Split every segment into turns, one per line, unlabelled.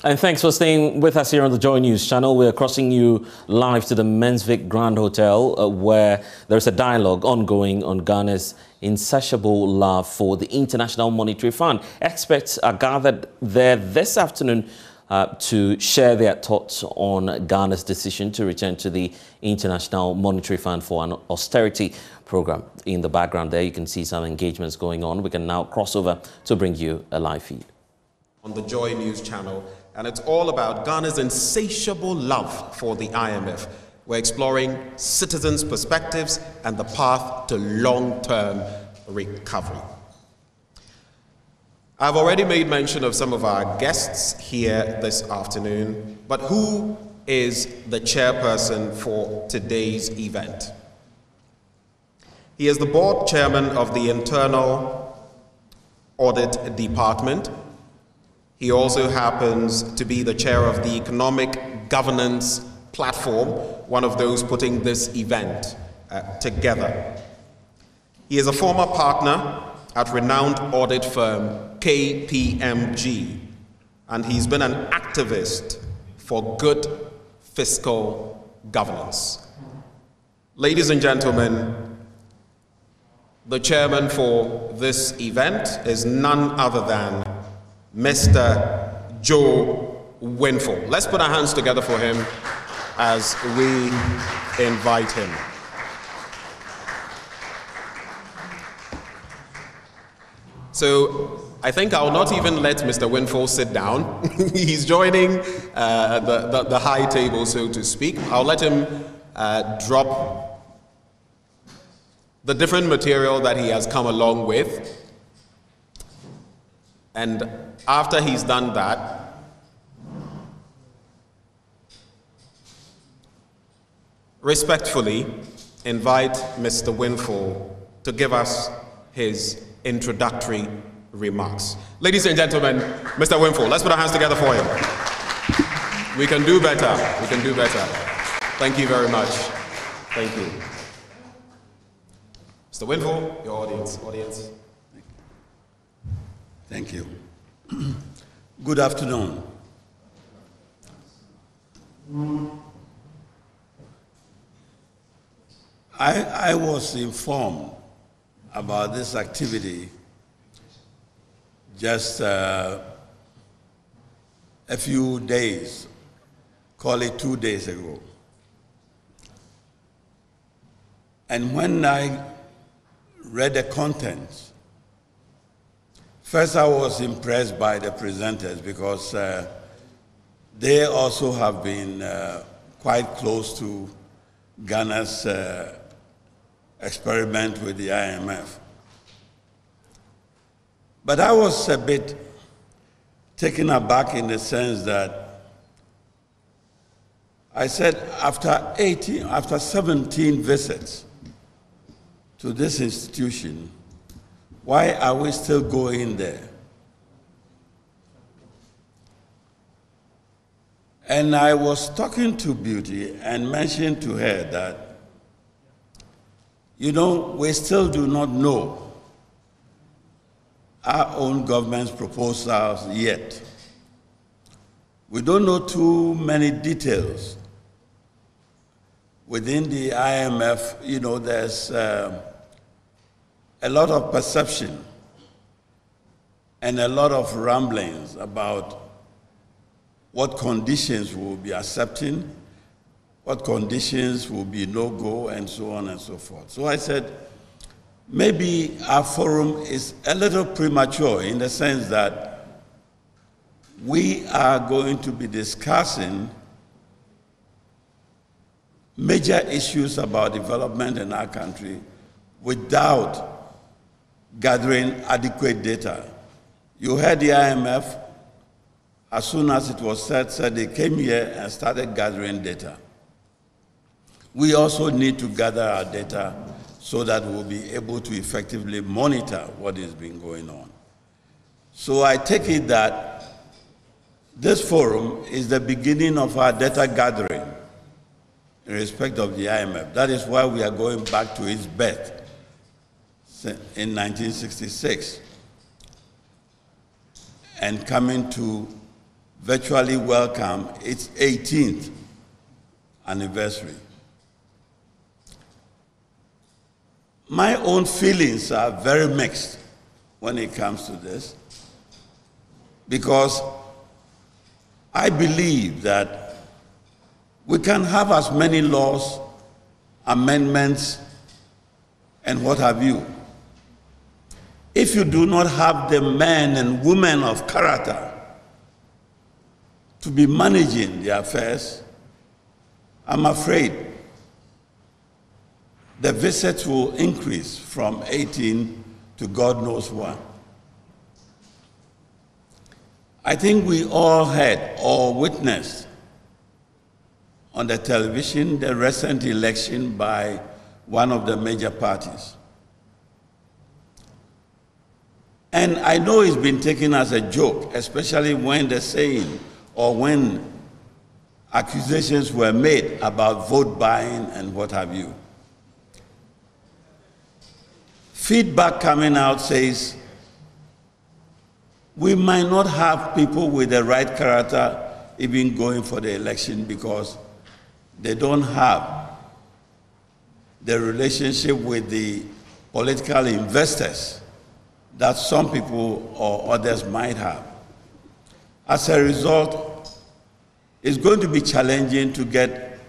And thanks for staying with us here on the Joy News channel. We're crossing you live to the Mensvic Grand Hotel, where there's a dialogue ongoing on Ghana's insatiable love for the International Monetary Fund. Experts are gathered there this afternoon to share their thoughts on Ghana's decision to return to the International Monetary Fund for an austerity program. In the background there, you can see some engagements going on. We can now cross over to bring you a live feed
on the Joy News channel, and it's all about Ghana's insatiable love for the IMF. We're exploring citizens' perspectives and the path to long-term recovery. I've already made mention of some of our guests here this afternoon, but who is the chairperson for today's event? He is the board chairman of the Internal Audit Department. He also happens to be the chair of the Economic Governance Platform, one of those putting this event together. He is a former partner at renowned audit firm KPMG, and he's been an activist for good fiscal governance. Ladies and gentlemen, the chairman for this event is none other than Mr. Joe Winful. Let's put our hands together for him as we invite him. So I think I'll not even let Mr. Winful sit down. He's joining the high table, so to speak. I'll let him drop the different material that he has come along with. And after he's done that, respectfully invite Mr. Winful to give us his introductory remarks. Ladies and gentlemen, Mr. Winful, let's put our hands together for him. We can do better. We can do better. Thank you very much. Thank you. Mr. Winful, your audience.
Thank you. Good afternoon. I was informed about this activity just a few days, call it 2 days ago. And when I read the contents, first, I was impressed by the presenters because they also have been quite close to Ghana's experiment with the IMF. But I was a bit taken aback in the sense that I said after 17 visits to this institution, why are we still going there? And I was talking to Beauty and mentioned to her that, we still do not know our own government's proposals yet. We don't know too many details. Within the IMF, there's a lot of perception and a lot of ramblings about what conditions we'll be accepting, what conditions will be no-go, and so on and so forth. So I said, maybe our forum is a little premature in the sense that we are going to be discussing major issues about development in our country without gathering adequate data. You heard the IMF, as soon as it was said they came here and started gathering data. We also need to gather our data so that we'll be able to effectively monitor what has been going on. So I take it that this forum is the beginning of our data gathering in respect of the IMF. That is why we are going back to its birth in 1966 and coming to virtually welcome its 18th anniversary. My own feelings are very mixed when it comes to this, because I believe that we can have as many laws, amendments, and what have you. If you do not have the men and women of character to be managing the affairs, I'm afraid the visits will increase from 18 to God knows what. I think we all heard or witnessed on the television the recent election by one of the major parties. And I know it's been taken as a joke, especially when the saying or when accusations were made about vote buying and what have you. Feedback coming out says we might not have people with the right character even going for the election because they don't have the relationship with the political investors that some people or others might have. As a result, it's going to be challenging to get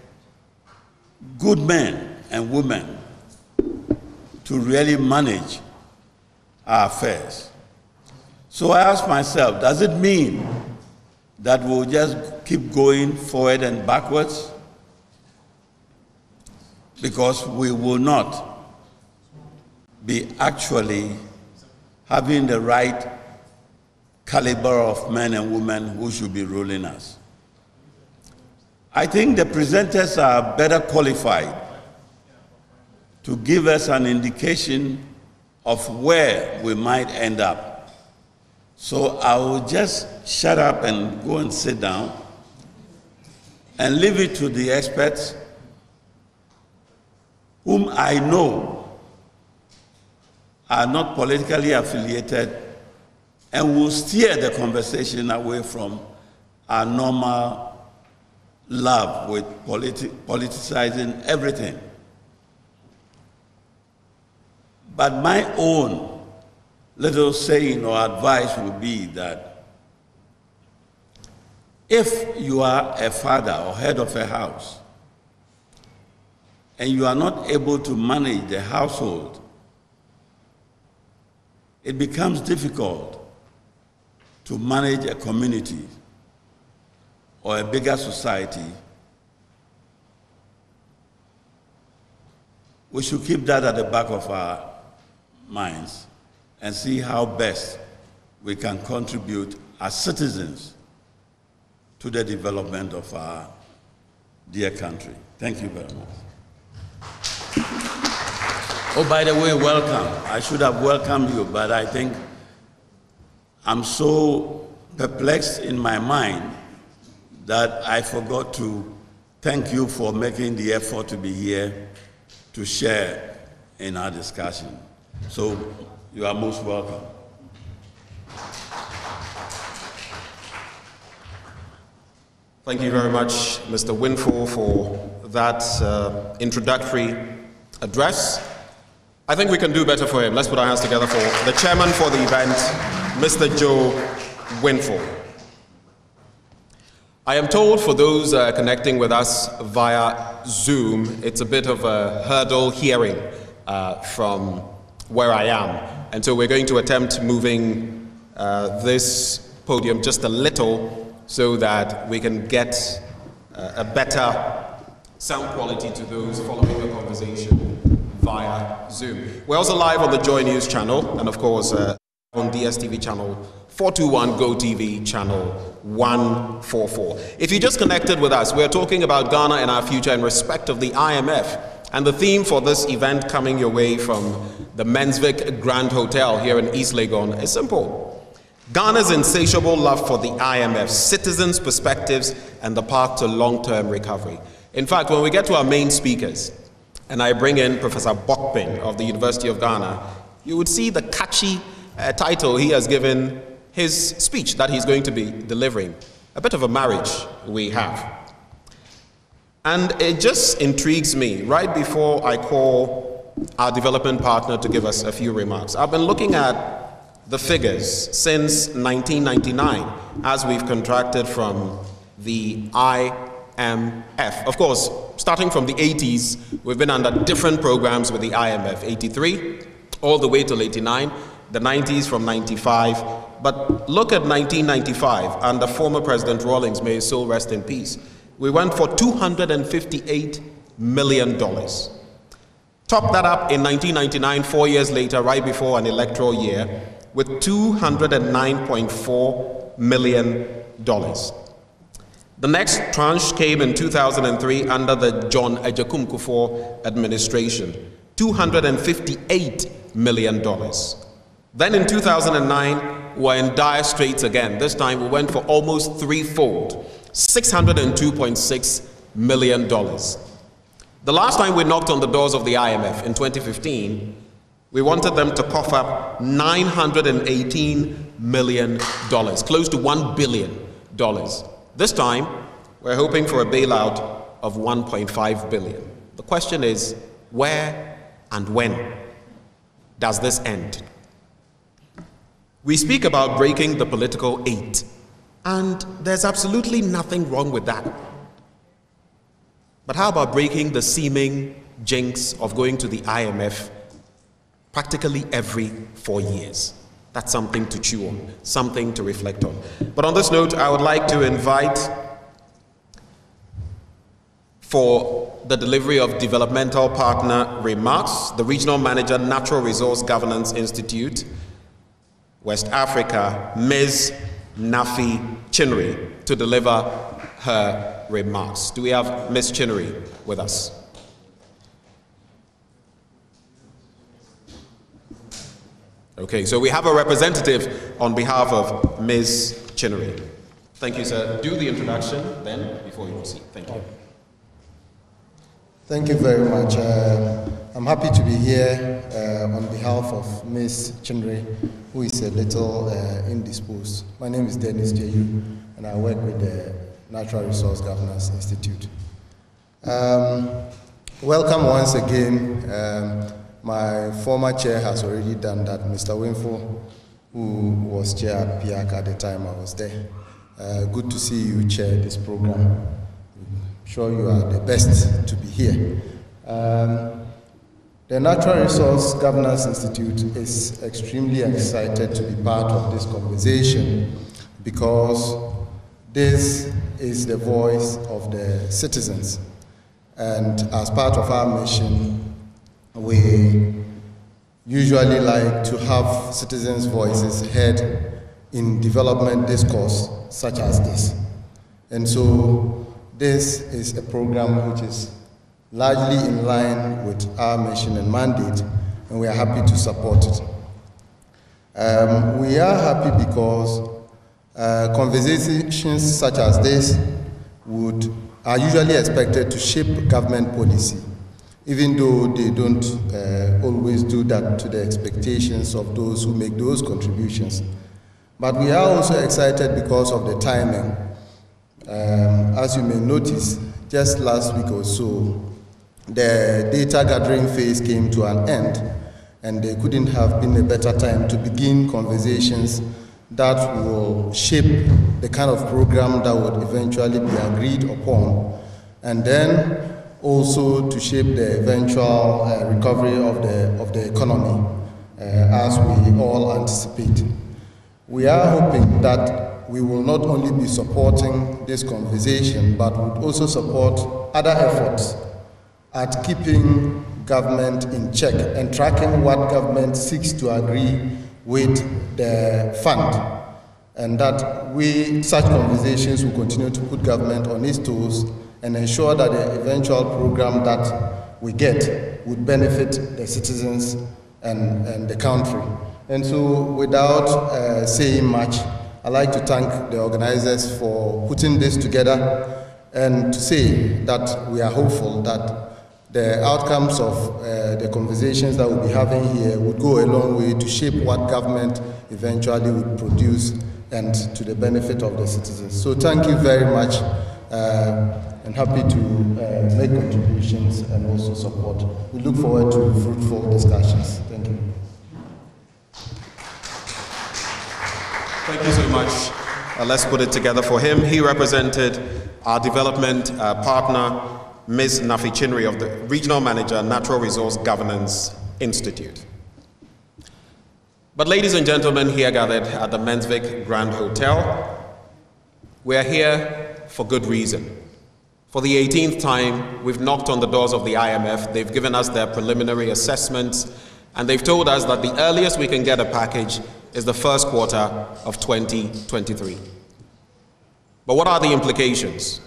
good men and women to really manage our affairs. So I ask myself, does it mean that we'll just keep going forward and backwards? Because we will not be actually having the right caliber of men and women who should be ruling us. I think the presenters are better qualified to give us an indication of where we might end up. So I will just shut up and go and sit down and leave it to the experts whom I know are not politically affiliated and will steer the conversation away from our normal love with politicizing everything. But my own little saying or advice would be that if you are a father or head of a house and you are not able to manage the household, it becomes difficult to manage a community or a bigger society. We should keep that at the back of our minds and see how best we can contribute as citizens to the development of our dear country. Thank you very much. Oh, by the way, welcome. I should have welcomed you, but I think I'm so perplexed in my mind that I forgot to thank you for making the effort to be here to share in our discussion. So you are most welcome.
Thank you very much, Mr. Winful, for that introductory address. I think we can do better for him. Let's put our hands together for the chairman for the event, Mr. Joe Winful. I am told for those connecting with us via Zoom, it's a bit of a hurdle hearing from where I am. And so we're going to attempt moving this podium just a little so that we can get a better sound quality to those following the conversation via Zoom. We're also live on the Joy News channel and of course on DSTV channel 421, GoTV channel 144. If you just connected with us, we're talking about Ghana and our future in respect of the IMF. And the theme for this event coming your way from the Mensvik Grand Hotel here in East Legon is simple. Ghana's insatiable love for the IMF, citizens' perspectives, and the path to long-term recovery. In fact, when we get to our main speakers, and I bring in Professor Bachmann of the University of Ghana, you would see the catchy title he has given his speech that he's going to be delivering. a bit of a marriage we have. And it just intrigues me, right before I call our development partner to give us a few remarks. I've been looking at the figures since 1999 as we've contracted from the IMF. Of course, starting from the 80s, we've been under different programs with the IMF, 83, all the way till 89, the 90s from 95. But look at 1995 under former President Rawlings, may his soul rest in peace. We went for $258 million. Top that up in 1999, 4 years later, right before an electoral year, with $209.4 million. The next tranche came in 2003 under the John Ejekum Kufuor administration, $258 million. Then in 2009, we were in dire straits again. This time we went for almost threefold, $602.6 million. The last time we knocked on the doors of the IMF in 2015, we wanted them to cough up $918 million, close to $1 billion. This time, we're hoping for a bailout of $1.5 billion. The question is, where and when does this end? We speak about breaking the political eight, and there's absolutely nothing wrong with that. But how about breaking the seeming jinx of going to the IMF practically every 4 years? That's something to chew on, something to reflect on. But on this note, I would like to invite for the delivery of developmental partner remarks, the Regional Manager, Natural Resource Governance Institute, West Africa, Ms. Nafi Chinri, to deliver her remarks. Do we have Ms. Chinri with us? Okay, so we have a representative on behalf of Ms. Chinri. Thank you, sir. Do the introduction then before you proceed. Thank you.
Thank you very much. I'm happy to be here on behalf of Ms. Chinri, who is a little indisposed. My name is Dennis Jeyu, and I work with the Natural Resource Governance Institute. Welcome once again. My former chair has already done that, Mr. Winfo, who was chair at PIAC at the time I was there. Good to see you chair this program. I'm sure you are the best to be here. The Natural Resource Governance Institute is extremely excited to be part of this conversation because this is the voice of the citizens. And as part of our mission, we usually like to have citizens' voices heard in development discourse such as this. And so this is a program which is largely in line with our mission and mandate, and we are happy to support it. We are happy because conversations such as this are usually expected to shape government policy, even though they don't always do that to the expectations of those who make those contributions. But we are also excited because of the timing. As you may notice, just last week or so, the data gathering phase came to an end, and there couldn't have been a better time to begin conversations that will shape the kind of program that would eventually be agreed upon, and then also to shape the eventual recovery of the economy as we all anticipate. We are hoping that we will not only be supporting this conversation, but would also support other efforts at keeping government in check and tracking what government seeks to agree with the fund, and that such conversations will continue to put government on its toes and ensure that the eventual program that we get would benefit the citizens and the country. And so without saying much, I'd like to thank the organizers for putting this together and to say that we are hopeful that the outcomes of the conversations that we'll be having here would go a long way to shape what government eventually would produce and to the benefit of the citizens. So thank you very much, and happy to make contributions and also support. We look forward to fruitful discussions. Thank you.
Thank you so much. Let's put it together for him. He represented our development partner, Ms. Nafi Chinri of the Regional Manager, Natural Resource Governance Institute. But ladies and gentlemen here gathered at the Mensvik Grand Hotel, we are here for good reason. For the 18th time, we've knocked on the doors of the IMF. They've given us their preliminary assessments, and they've told us that the earliest we can get a package is the first quarter of 2023. But what are the implications?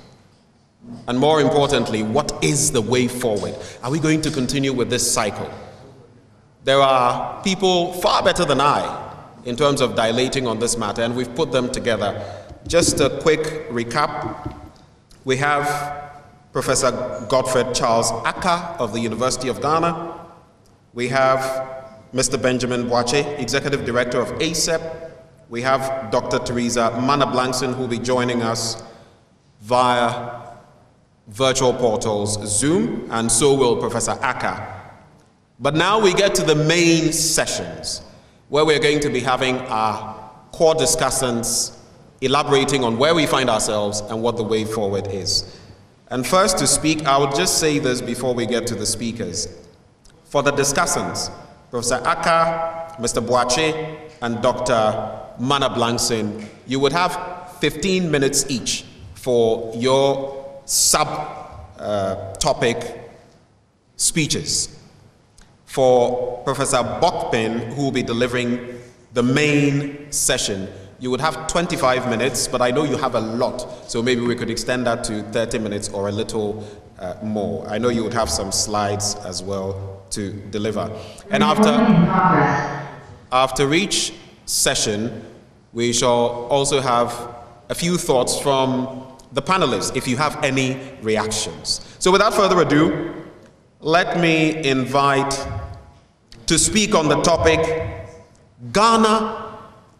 And more importantly, what is the way forward? Are we going to continue with this cycle? There are people far better than I in terms of dilating on this matter, and we've put them together. Just a quick recap. We have Professor Gottfried Charles Aka of the University of Ghana. We have Mr. Benjamin Boache, Executive Director of ASEP. We have Dr. Teresa Mana-Blankson, who will be joining us via virtual portals, Zoom, and so will Professor Aka. But now we get to the main sessions, where we're going to be having our core discussants elaborating on where we find ourselves and what the way forward is. And first to speak, I would just say this before we get to the speakers. For the discussants, Professor Aka, Mr. Boache, and Dr. Mana-Blankson, you would have 15 minutes each for your sub-topic speeches. For Professor Bachmann, who will be delivering the main session, you would have 25 minutes, but I know you have a lot, so maybe we could extend that to 30 minutes or a little more. I know you would have some slides as well to deliver. And after each session, we shall also have a few thoughts from the panelists, if you have any reactions. So without further ado, let me invite to speak on the topic, Ghana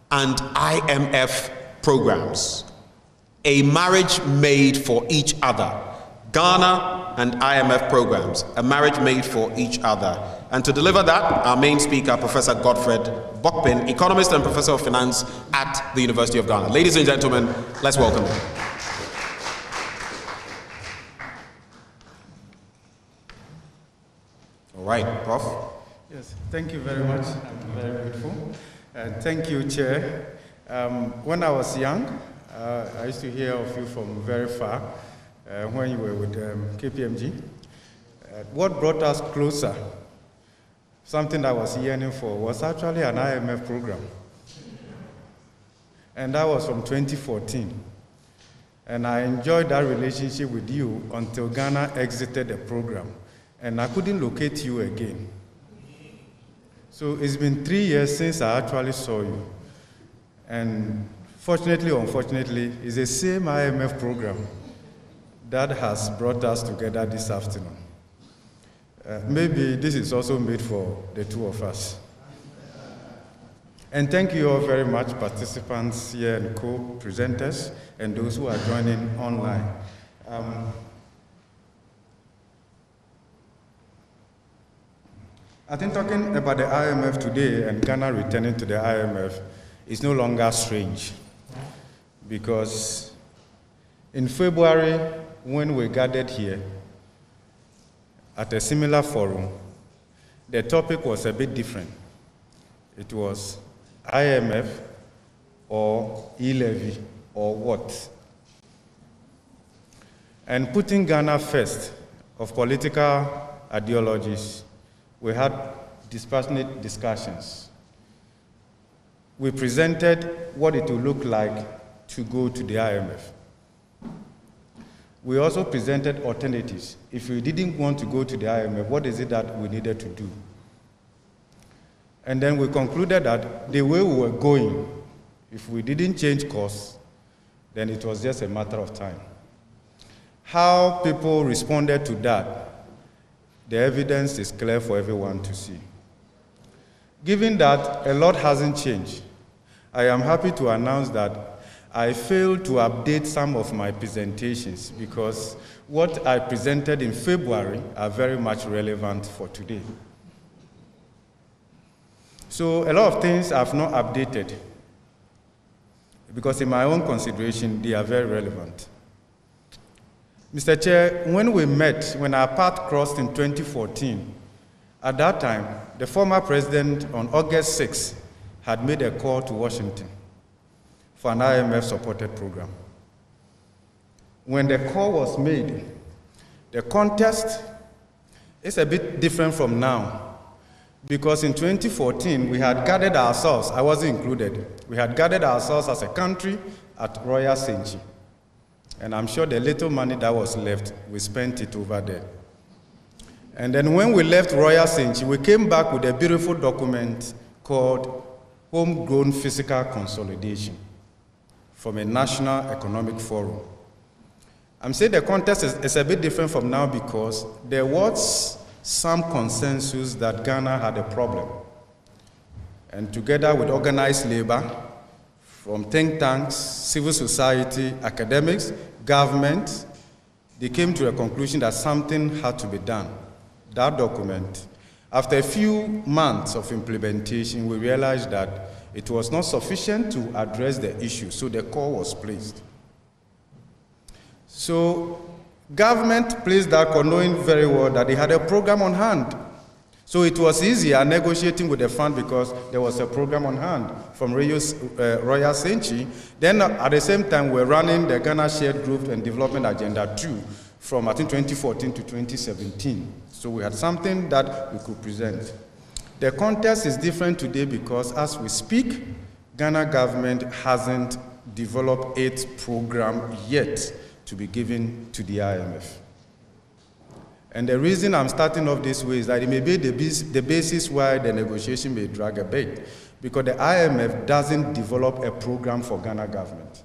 and IMF programs, a marriage made for each other. Ghana and IMF programs, a marriage made for each other. And to deliver that, our main speaker, Professor Gottfried Bachmann, economist and professor of finance at the University of Ghana. Ladies and gentlemen, let's welcome him. All right, Prof.
Yes, thank you very much. I'm very grateful. Thank you, Chair. When I was young, I used to hear of you from very far when you were with KPMG. What brought us closer, something I was yearning for, was actually an IMF program. And that was from 2014. And I enjoyed that relationship with you until Ghana exited the program. And I couldn't locate you again. So it's been 3 years since I actually saw you. And fortunately or unfortunately, it's the same IMF program that has brought us together this afternoon. Maybe this is also made for the two of us. And thank you all very much, participants here and co-presenters, and those who are joining online. I think talking about the IMF today and Ghana returning to the IMF is no longer strange, because in February, when we gathered here at a similar forum, the topic was a bit different. It was IMF or e-levy or what? And putting Ghana first of political ideologies, we had dispassionate discussions. We presented what it would look like to go to the IMF. We also presented alternatives. If we didn't want to go to the IMF, what is it that we needed to do? And then we concluded that the way we were going, if we didn't change course, then it was just a matter of time. How people responded to that The evidence is clear for everyone to see. Given that a lot hasn't changed, I am happy to announce that I failed to update some of my presentations because what I presented in February are very much relevant for today. So a lot of things I've not updated because in my own consideration, they are very relevant. Mr. Chair, when our path crossed in 2014, at that time, the former president on August 6 had made a call to Washington for an IMF-supported program. When the call was made, the context is a bit different from now, because in 2014, we had gathered ourselves, I wasn't included, we had gathered ourselves as a country at Royal Senchi. And I'm sure the little money that was left, we spent it over there. And then when we left Royal Senchi, we came back with a beautiful document called Homegrown Fiscal Consolidation from a National Economic Forum. I'm saying the context is a bit different from now because there was some consensus that Ghana had a problem. And together with organized labor, from think tanks, civil society, academics, government, they came to a conclusion that something had to be done. That document, after a few months of implementation, we realized that it was not sufficient to address the issue, so the call was placed. So government placed that call knowing very well that they had a program on hand. So it was easier negotiating with the fund because there was a program on hand from Royal Senchi. Then at the same time, we're running the Ghana Shared Growth and Development Agenda 2 from, I think, 2014 to 2017. So we had something that we could present. The context is different today because as we speak, Ghana government hasn't developed its program yet to be given to the IMF. And the reason I'm starting off this way is that it may be the basis why the negotiation may drag a bit, because the IMF doesn't develop a program for Ghana government.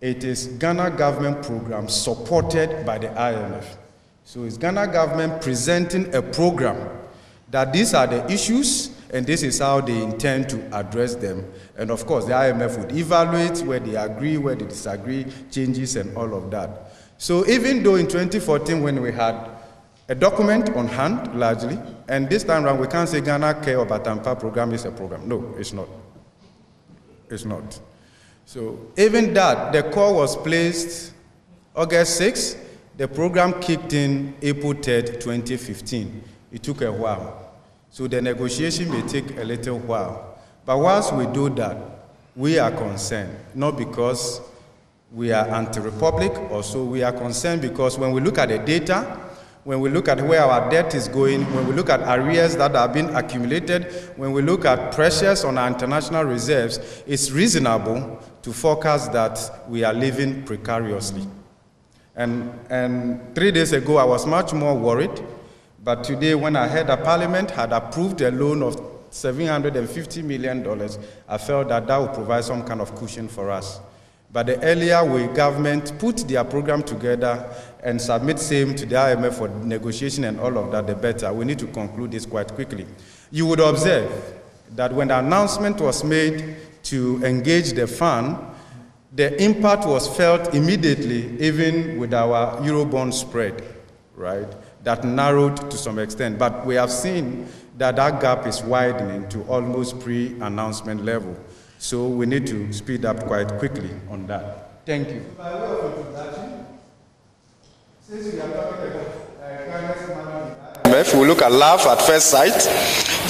It is Ghana government program supported by the IMF. So it's Ghana government presenting a program that these are the issues and this is how they intend to address them. And of course, the IMF would evaluate where they agree, where they disagree, changes and all of that. So even though in 2014 when we had a document on hand, largely, and this time around we can't say Ghana Care or Batampa program is a program. No, it's not. It's not. So even that, the call was placed August 6, the program kicked in April 3rd, 2015. It took a while. So the negotiation may take a little while. But once we do that, we are concerned, not because we are anti-republic, also we are concerned because when we look at the data, when we look at where our debt is going, when we look at arrears that have been accumulated, when we look at pressures on our international reserves, it's reasonable to forecast that we are living precariously. And 3 days ago, I was much more worried. But today, when I heard that Parliament had approved a loan of $750 million, I felt that that would provide some kind of cushion for us. But the earlier government put their program together and submit same to the IMF for negotiation and all of that, the better. We need to conclude this quite quickly. You would observe that when the announcement was made to engage the fund, the impact was felt immediately, even with our Eurobond spread, right? That narrowed to some extent. But we have seen that that gap is widening to almost pre-announcement level. So we need to speed up quite quickly on that. Thank you. By way of introduction, since we are talking about IMF, we look at love at first sight.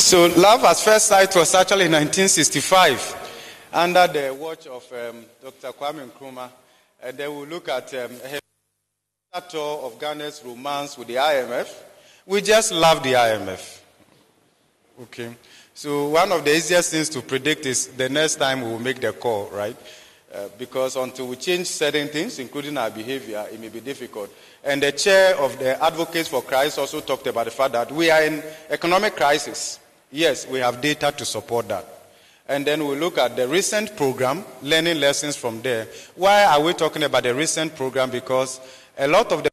So love at first sight was actually in 1965 under the watch of Dr. Kwame Nkrumah. And then we look at tour of Ghana's romance with the IMF. We just love the IMF. Okay. So one of the easiest things to predict is the next time we will make the call, right? Because until we change certain things, including our behavior, it may be difficult. And the chair of the Advocates for Christ also talked about the fact that we are in economic crisis. Yes, we have data to support that. And then we look at the recent program, learning lessons from there. Why are we talking about the recent program? Because a lot of the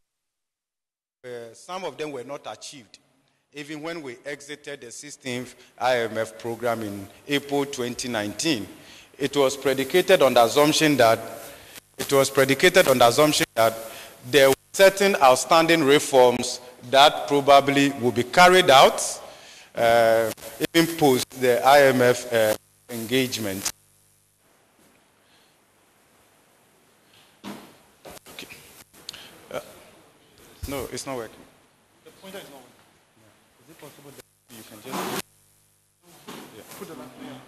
some of them were not achieved. Even when we exited the 16th IMF program in April 2019, it was predicated on the assumption that there were certain outstanding reforms that probably will be carried out even post the IMF engagement. Okay. No, it's not working. The pointer is not working. Yeah. Is it possible that you can just... Yeah. Put it on. Yeah.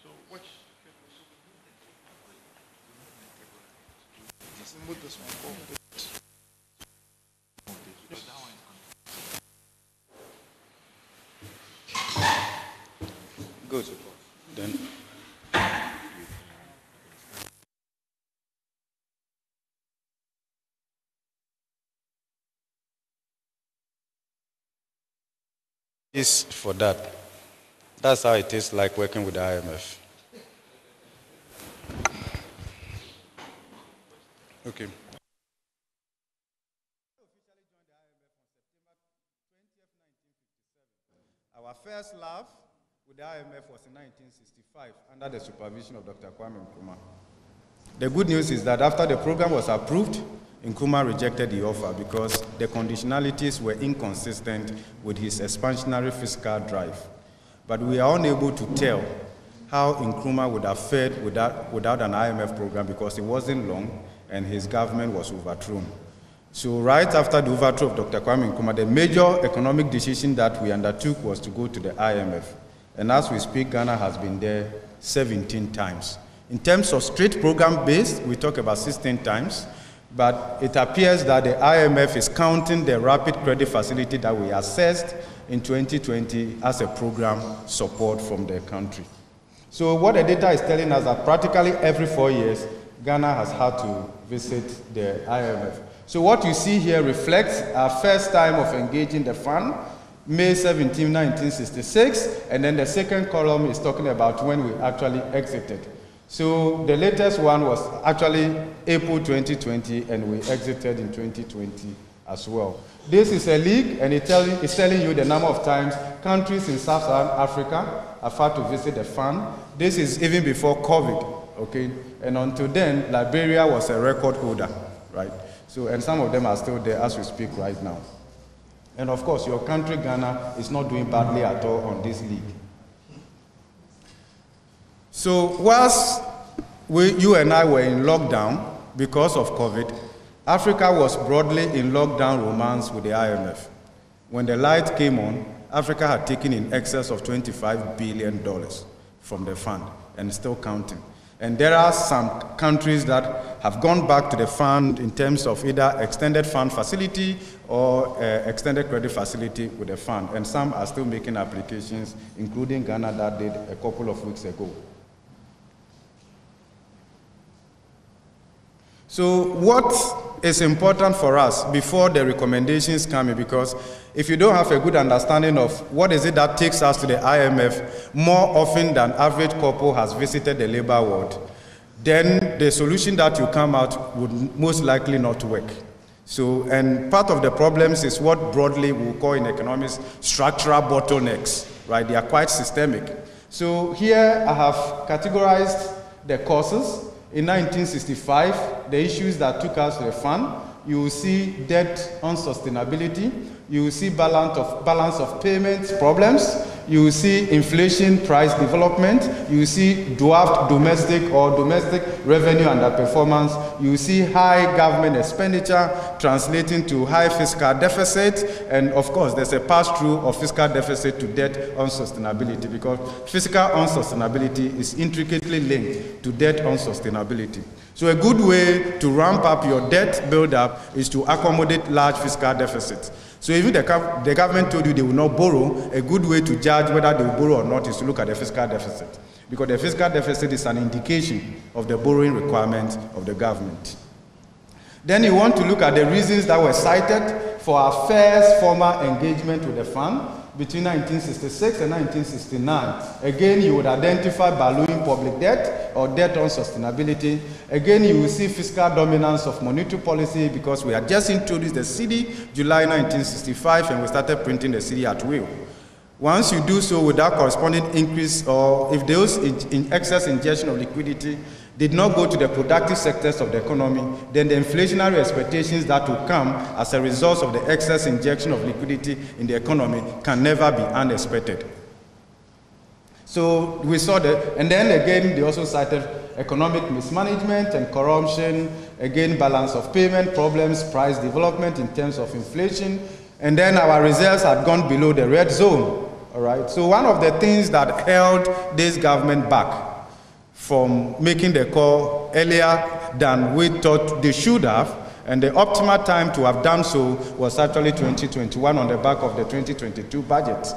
So watch. Just move this one forward. Good. Then. Is for that. That's how it is like working with the IMF. Okay.
Our first love with the IMF was in 1965 under the supervision of Dr. Kwame Nkrumah. The good news is that after the program was approved, Nkrumah rejected the offer because the conditionalities were inconsistent with his expansionary fiscal drive. But we are unable to tell how Nkrumah would have fared without an IMF program because it wasn't long and his government was overthrown. So right after the overthrow of Dr. Kwame Nkrumah, the major economic decision that we undertook was to go to the IMF. And as we speak, Ghana has been there 17 times. In terms of straight program based, we talk about 16 times, but it appears that the IMF is counting the rapid credit facility that we assessed in 2020 as a program support from the country. So what the data is telling us that practically every 4 years, Ghana has had to visit the IMF. So what you see here reflects our first time of engaging the fund, May 17, 1966, and then the second column is talking about when we actually exited. So the latest one was actually April 2020, and we exited in 2020 as well. This is a league, and it's telling you the number of times countries in Sub-Saharan Africa have had to visit the fund. This is even before COVID, okay? And until then, Liberia was a record holder, right? So, and some of them are still there as we speak right now. And of course, your country, Ghana, is not doing badly at all on this league. So, whilst you and I were in lockdown because of COVID, Africa was broadly in lockdown romance with the IMF. When the light came on, Africa had taken in excess of $25 billion from the fund and still counting. And there are some countries that have gone back to the fund in terms of either extended fund facility or extended credit facility with the fund. And some are still making applications, including Ghana that did a couple of weeks ago. So what is important for us before the recommendations come in, because if you don't have a good understanding of what is it that takes us to the IMF more often than average couple has visited the labor world, then the solution that you come out would most likely not work. So, and part of the problems is what broadly we call in economics structural bottlenecks, right? They are quite systemic. So here I have categorized the causes. In 1965, the issues that took us to the fund, you will see debt unsustainability, you will see balance of payments problems, you will see inflation price development, you will see dwarfed domestic revenue underperformance, you will see high government expenditure translating to high fiscal deficit, and of course there's a pass-through of fiscal deficit to debt unsustainability, because fiscal unsustainability is intricately linked to debt unsustainability. So a good way to ramp up your debt build-up is to accommodate large fiscal deficits. So if the government told you they will not borrow, a good way to judge whether they will borrow or not is to look at the fiscal deficit, because the fiscal deficit is an indication of the borrowing requirements of the government. Then you want to look at the reasons that were cited for our first formal engagement with the fund between 1966 and 1969. Again, you would identify ballooning public debt, or debt unsustainability. Again, you will see fiscal dominance of monetary policy because we had just introduced the cedi, July 1965, and we started printing the cedi at will. Once you do so without corresponding increase, or if those in excess injection of liquidity did not go to the productive sectors of the economy, then the inflationary expectations that will come as a result of the excess injection of liquidity in the economy can never be unexpected. So we saw that, and then again, they also cited economic mismanagement and corruption, again, balance of payment problems, price development in terms of inflation, and then our reserves had gone below the red zone, all right? So one of the things that held this government back from making the call earlier than we thought they should have, and the optimal time to have done so was actually 2021 on the back of the 2022 budget.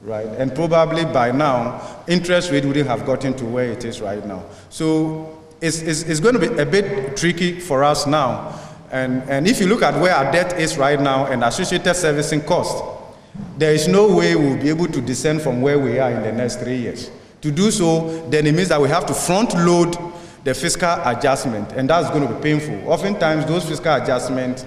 Right, and probably by now, interest rate wouldn't have gotten to where it is right now. So it's going to be a bit tricky for us now. And if you look at where our debt is right now and associated servicing cost, there is no way we'll be able to descend from where we are in the next 3 years. To do so, then it means that we have to front load the fiscal adjustment, and that's going to be painful. Oftentimes, those fiscal adjustments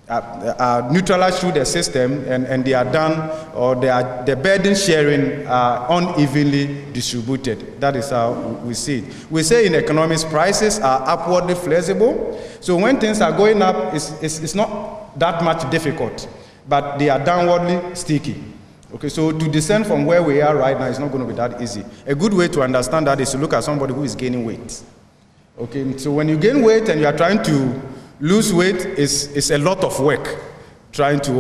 are neutralized through the system, and they are done, or the burden sharing are unevenly distributed. That is how we see it. We say in economics, prices are upwardly flexible. So when things are going up, it's not that much difficult, but they are downwardly sticky. Okay, so to descend from where we are right now is not going to be that easy. A good way to understand that is to look at somebody who is gaining weight. Okay, so when you gain weight and you are trying to lose weight, is a lot of work trying to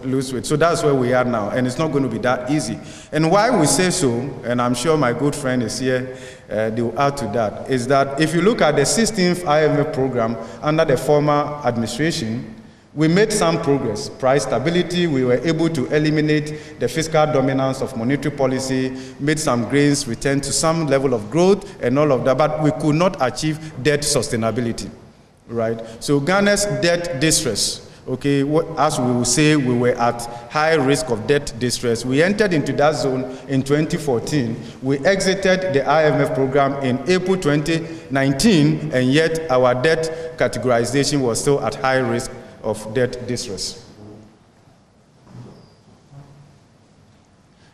lose weight. So that's where we are now, and it's not going to be that easy. And why we say so, and I'm sure my good friend is here, they will add to that, is that if you look at the 16th IMF program under the former administration, we made some progress. Price stability, we were able to eliminate the fiscal dominance of monetary policy, made some gains, returned to some level of growth and all of that, but we could not achieve debt sustainability. Right? So Ghana's debt distress, okay, as we will say, we were at high risk of debt distress. We entered into that zone in 2014. We exited the IMF program in April 2019, and yet our debt categorization was still at high risk of debt distress.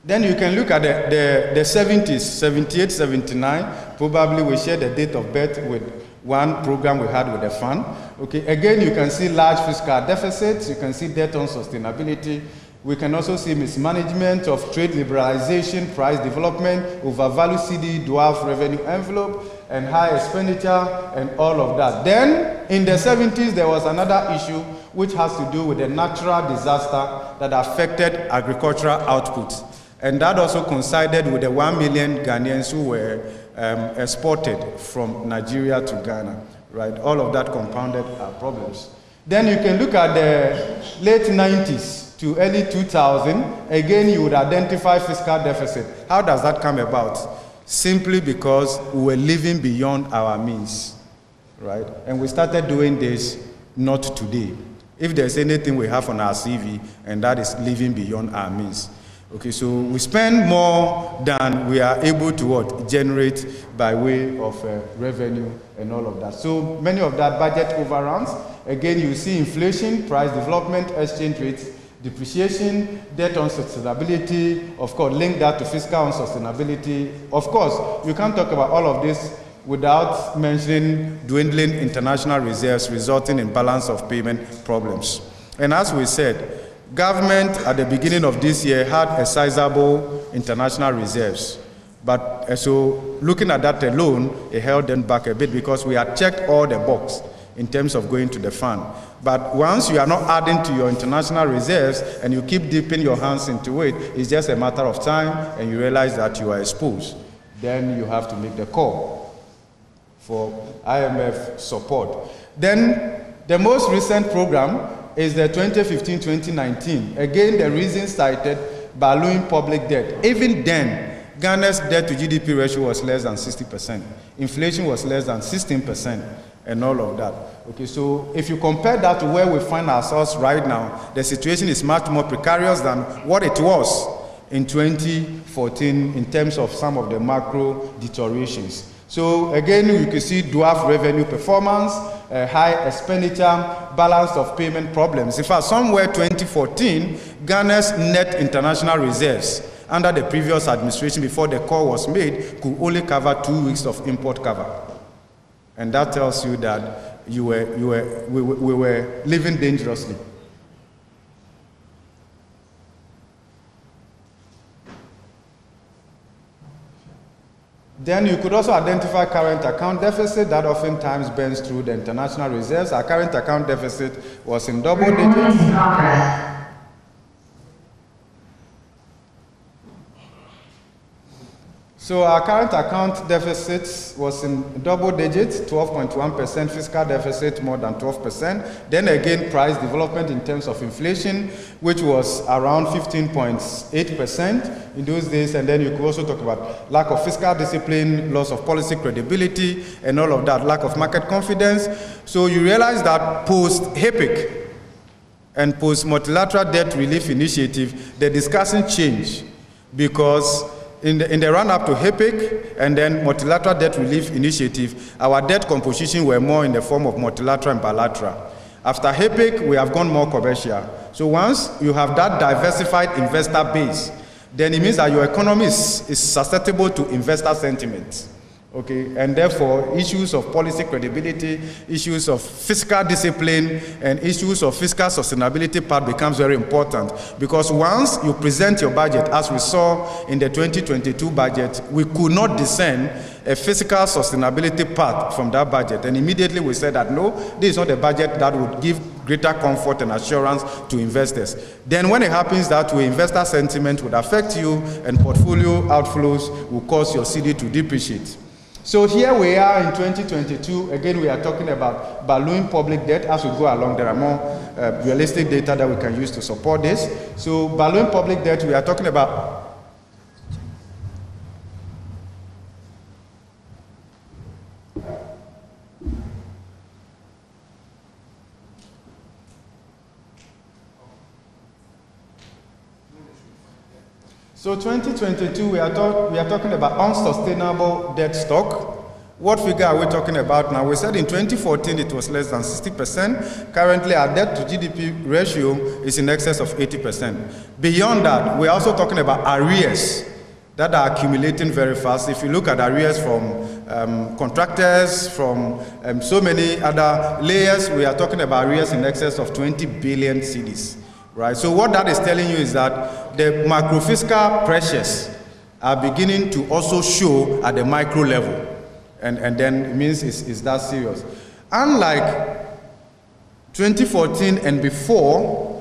Then you can look at the 70s, 78, 79. Probably we share the date of birth with one program we had with the fund. Okay, again, you can see large fiscal deficits, you can see debt unsustainability. We can also see mismanagement of trade liberalization, price development, overvalued cedi, dwarf revenue envelope, and high expenditure, and all of that. Then, in the 70s, there was another issue which has to do with the natural disaster that affected agricultural output. And that also coincided with the 1 million Ghanaians who were exported from Nigeria to Ghana, right? All of that compounded our problems. Then you can look at the late 90s to early 2000. Again, you would identify fiscal deficit. How does that come about? Simply because we were living beyond our means, right? And we started doing this not today. If there's anything we have on our CV, and that is living beyond our means. Okay, so we spend more than we are able to generate by way of revenue and all of that. So many of that budget overruns. Again, you see inflation, price development, exchange rates, depreciation, debt unsustainability, of course, link that to fiscal unsustainability. Of course, you can't talk about all of this without mentioning dwindling international reserves resulting in balance of payment problems. And as we said, government at the beginning of this year had a sizable international reserves. But so looking at that alone, it held them back a bit because we had checked all the boxes in terms of going to the fund. But once you are not adding to your international reserves and you keep dipping your hands into it, it's just a matter of time and you realize that you are exposed. Then you have to make the call for IMF support. Then the most recent program is the 2015-2019. Again, the reason cited, ballooning public debt. Even then, Ghana's debt to GDP ratio was less than 60%. Inflation was less than 16%, and all of that. Okay, so if you compare that to where we find ourselves right now, the situation is much more precarious than what it was in 2014 in terms of some of the macro deteriorations. So again, you can see dwarf revenue performance, high expenditure, balance of payment problems. In fact, somewhere 2014, Ghana's net international reserves under the previous administration before the call was made could only cover 2 weeks of import cover. And that tells you that we were living dangerously. Then you could also identify current account deficit that oftentimes burns through the international reserves. Our current account deficit was in double digits. So our current account deficit was in double digits, 12.1%, fiscal deficit more than 12%. Then again, price development in terms of inflation, which was around 15.8% in those days. And then you could also talk about lack of fiscal discipline, loss of policy credibility, and all of that, lack of market confidence. So you realize that post-HIPIC and post-multilateral debt relief initiative, the discussion changed because in the run-up to HIPIC and then multilateral debt relief initiative, our debt composition were more in the form of multilateral and bilateral. After HIPIC, we have gone more commercial. So once you have that diversified investor base, then it means that your economy is susceptible to investor sentiment. Okay, and therefore issues of policy credibility, issues of fiscal discipline, and issues of fiscal sustainability part becomes very important, because once you present your budget, as we saw in the 2022 budget, we could not discern a fiscal sustainability part from that budget, and immediately we said that no, this is not a budget that would give greater comfort and assurance to investors. Then when it happens that way, investor sentiment would affect you, and portfolio outflows will cause your CD to depreciate. So here we are in 2022. Again, we are talking about balloon public debt. As we go along, there are more realistic data that we can use to support this. So balloon public debt, we are talking about So 2022, we are talking about unsustainable debt stock. What figure are we talking about now? We said in 2014 it was less than 60%. Currently, our debt to GDP ratio is in excess of 80%. Beyond that, we're also talking about arrears that are accumulating very fast. If you look at arrears from contractors, from so many other layers, we are talking about arrears in excess of 20 billion cedis. Right? So what that is telling you is that the macro-fiscal pressures are beginning to also show at the micro level. And then it means it's that serious. Unlike 2014 and before,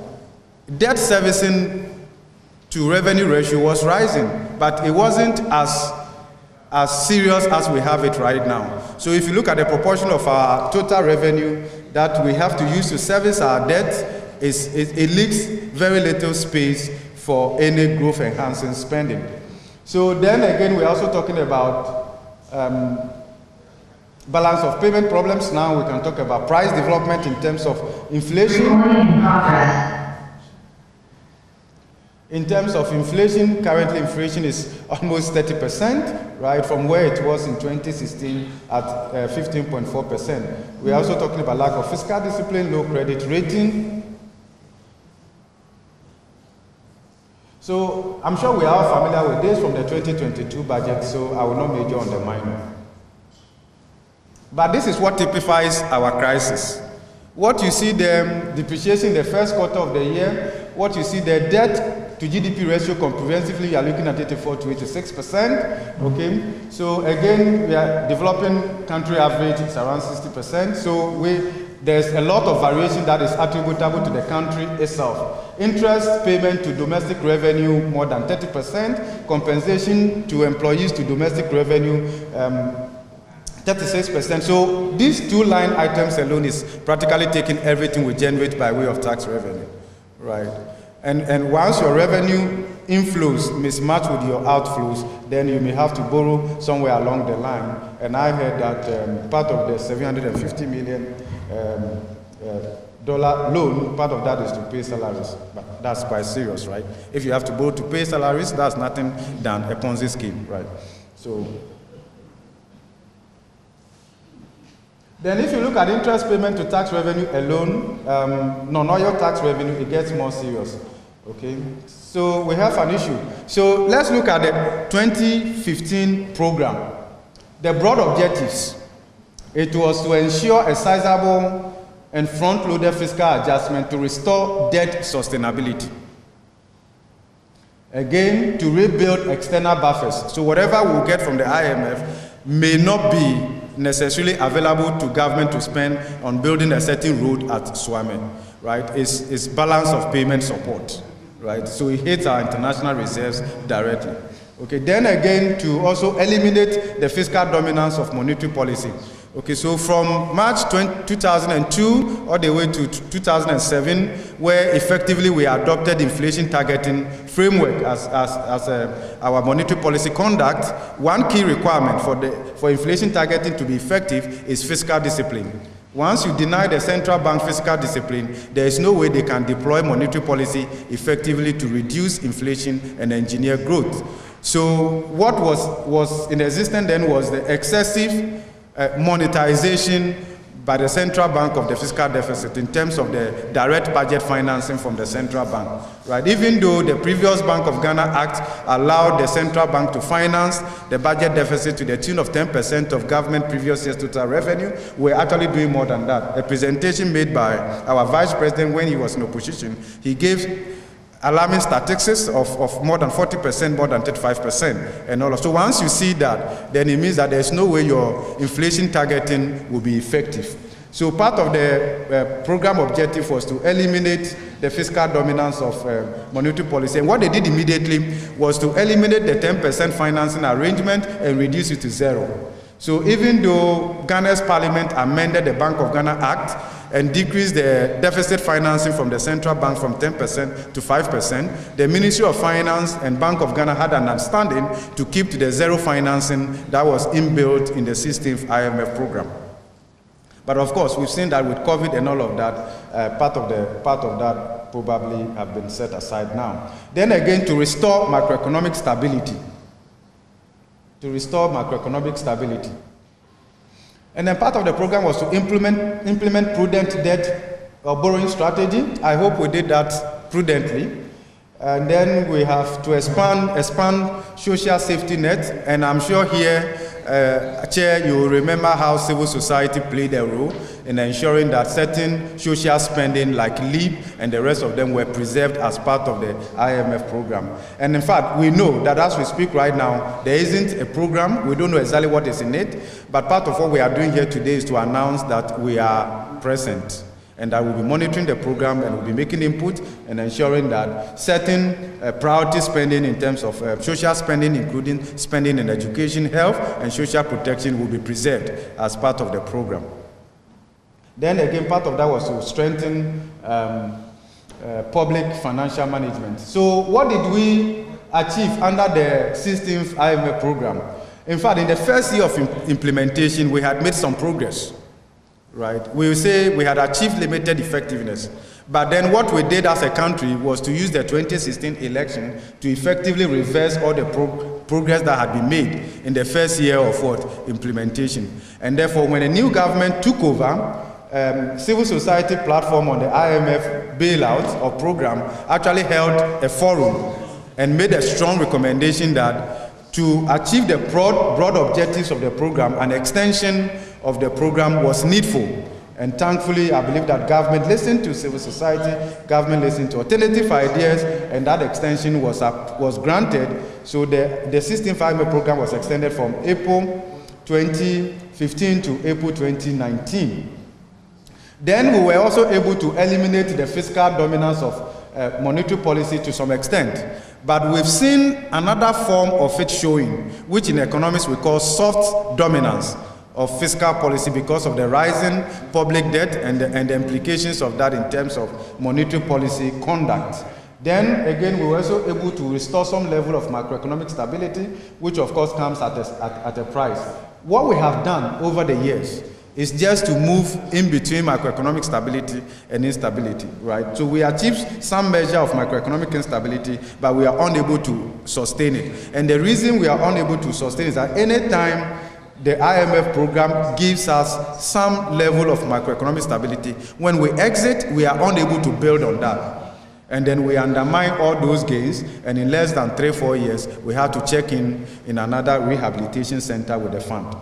debt servicing to revenue ratio was rising, but it wasn't as serious as we have it right now. So if you look at the proportion of our total revenue that we have to use to service our debt, it leaves very little space for any growth enhancing spending. So then again, we're also talking about balance of payment problems. Now we can talk about price development in terms of inflation. In terms of inflation, currently inflation is almost 30%, right, from where it was in 2016 at 15.4%. We're also talking about lack of fiscal discipline, low credit rating. So I'm sure we are all familiar with this from the 2022 budget, so I will not major on the minor. But this is what typifies our crisis. What you see the depreciation in the first quarter of the year, what you see the debt to GDP ratio comprehensively, you are looking at 84 to 86%. Okay, so again, we are developing country average, it's around 60%. So there's a lot of variation that is attributable to the country itself. Interest payment to domestic revenue more than 30%, compensation to employees to domestic revenue 36%. So these two line items alone is practically taking everything we generate by way of tax revenue, right? And once your revenue inflows mismatch with your outflows, then you may have to borrow somewhere along the line. And I heard that part of the $750 million loan, part of that is to pay salaries. But that's quite serious, right? If you have to borrow to pay salaries, that's nothing than a Ponzi scheme, right? So Then if you look at interest payment to tax revenue alone, non-oil tax revenue, it gets more serious. Okay, so we have an issue. So let's look at the 2015 program. The broad objectives, it was to ensure a sizable and front-loaded fiscal adjustment to restore debt sustainability. Again, to rebuild external buffers. So whatever we'll get from the IMF may not be necessarily available to government to spend on building a certain road at Swami, right? It's balance of payment support, right? So it hits our international reserves directly. Okay, then again, to also eliminate the fiscal dominance of monetary policy. Okay, so from March 2002 all the way to 2007, where effectively we adopted inflation targeting framework as our monetary policy conduct, one key requirement for inflation targeting to be effective is fiscal discipline. Once you deny the central bank fiscal discipline, there is no way they can deploy monetary policy effectively to reduce inflation and engineer growth. So what was in existence then was the excessive monetization by the central bank of the fiscal deficit in terms of the direct budget financing from the central bank, right? Even though the previous Bank of Ghana Act allowed the central bank to finance the budget deficit to the tune of 10% of government previous year's total revenue, we're actually doing more than that. A presentation made by our vice president when he was in opposition, he gave alarming statistics of more than 40%, more than 35%, and all of. So once you see that, then it means that there's no way your inflation targeting will be effective. So part of the program objective was to eliminate the fiscal dominance of monetary policy. And what they did immediately was to eliminate the 10% financing arrangement and reduce it to zero. So even though Ghana's parliament amended the Bank of Ghana Act and decreased the deficit financing from the central bank from 10% to 5%, the Ministry of Finance and Bank of Ghana had an understanding to keep to the zero financing that was inbuilt in the 16th IMF program. But of course, we've seen that with COVID and all of that, part of that probably have been set aside now. Then again, to restore macroeconomic stability. And then part of the program was to implement prudent debt or borrowing strategy. I hope we did that prudently. And then we have to expand social safety net. And I'm sure here, Chair, you will remember how civil society played a role in ensuring that certain social spending like LEAP and the rest of them were preserved as part of the IMF program. And in fact, we know that as we speak right now, there isn't a program. We don't know exactly what is in it. But part of what we are doing here today is to announce that we are present and that we'll be monitoring the program and we'll be making input and ensuring that certain priority spending in terms of social spending, including spending in education, health, and social protection will be preserved as part of the program. Then again, part of that was to strengthen public financial management. So what did we achieve under the 16th IMF program? In fact, in the first year of implementation, we had made some progress. Right, we will say we had achieved limited effectiveness, but then what we did as a country was to use the 2016 election to effectively reverse all the progress that had been made in the first year of implementation. And therefore, when a new government took over, civil society platform on the IMF bailout or program actually held a forum and made a strong recommendation that to achieve the broad objectives of the program, an extension of the program was needful. And thankfully, I believe that government listened to civil society, government listened to alternative ideas, and that extension was granted. So the 16th IMF program was extended from April 2015 to April 2019. Then we were also able to eliminate the fiscal dominance of monetary policy to some extent. But we've seen another form of it showing, which in economics we call soft dominance of fiscal policy because of the rising public debt and the implications of that in terms of monetary policy conduct. Then again, we were also able to restore some level of macroeconomic stability, which of course comes at a price. What we have done over the years is just to move in between macroeconomic stability and instability, right? So we achieved some measure of macroeconomic instability, but we are unable to sustain it. And the reason we are unable to sustain is that any time the IMF program gives us some level of macroeconomic stability. When we exit, we are unable to build on that. And then we undermine all those gains, and in less than 3-4 years, we have to check in another rehabilitation center with the fund.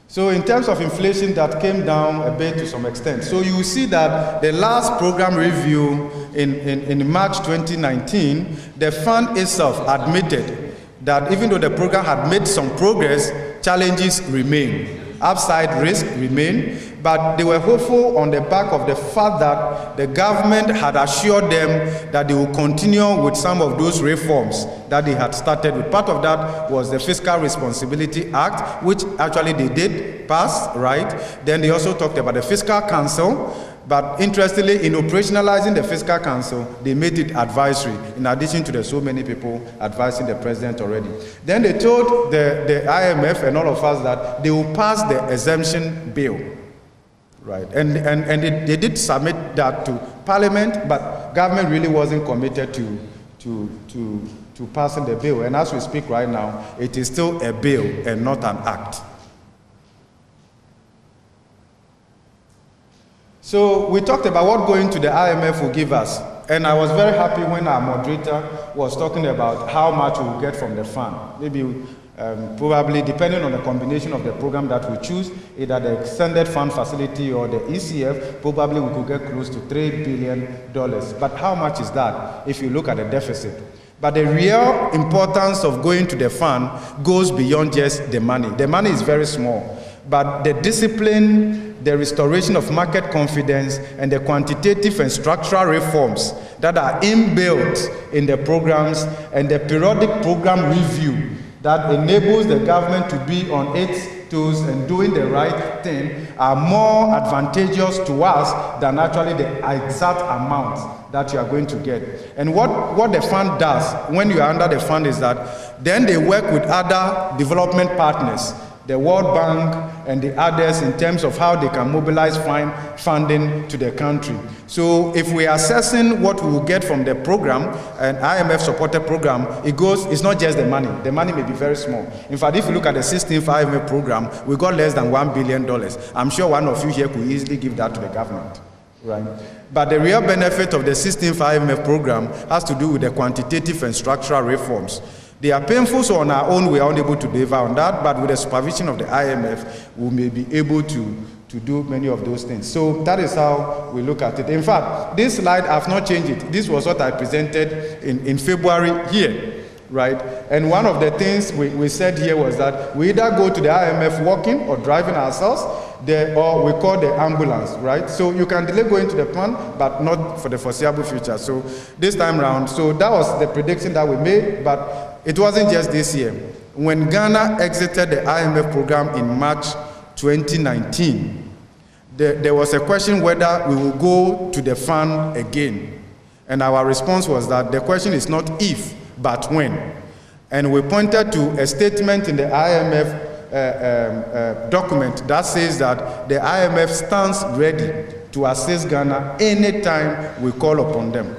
So in terms of inflation, that came down a bit to some extent. So you see that the last program review in March 2019, the fund itself admitted that even though the program had made some progress, challenges remain. Upside risk remain, but they were hopeful on the back of the fact that the government had assured them that they will continue with some of those reforms that they had started with. Part of that was the Fiscal Responsibility Act, which actually they did pass, right? Then they also talked about the Fiscal Council, but interestingly, in operationalizing the Fiscal Council, they made it advisory, in addition to the so many people advising the president already. Then they told the IMF and all of us that they will pass the exemption bill. Right, and they did submit that to Parliament, but government really wasn't committed to passing the bill. And as we speak right now, it is still a bill and not an act. So we talked about what going to the IMF will give us. And I was very happy when our moderator was talking about how much we will get from the fund. Maybe probably depending on the combination of the program that we choose, either the extended fund facility or the ECF, probably we could get close to $3 billion. But how much is that if you look at the deficit? But the real importance of going to the fund goes beyond just the money. The money is very small, but the discipline, the restoration of market confidence, and the quantitative and structural reforms that are inbuilt in the programs, and the periodic program review that enables the government to be on its toes and doing the right thing are more advantageous to us than actually the exact amount that you are going to get. And what the fund does when you are under the fund is that then they work with other development partners, the World Bank and the others, in terms of how they can mobilize funding to the country. So if we are assessing what we will get from the program, an IMF supported program, it's not just the money. The money may be very small. In fact, if you look at the 16th IMF program, we got less than $1 billion. I'm sure one of you here could easily give that to the government. Right? But the real benefit of the 16th IMF program has to do with the quantitative and structural reforms. They are painful, so on our own we are unable to deliver on that, but with the supervision of the IMF, we may be able to do many of those things. So that is how we look at it. In fact, this slide, I've not changed it. This was what I presented in February here, right? And one of the things we said here was that we either go to the IMF walking or driving ourselves, or we call the ambulance, right? So you can delay going to the plan, but not for the foreseeable future. So this time round, so that was the prediction that we made, but it wasn't just this year. When Ghana exited the IMF program in March 2019, there was a question whether we will go to the fund again. And our response was that the question is not if, but when. And we pointed to a statement in the IMF document that says that the IMF stands ready to assist Ghana anytime we call upon them.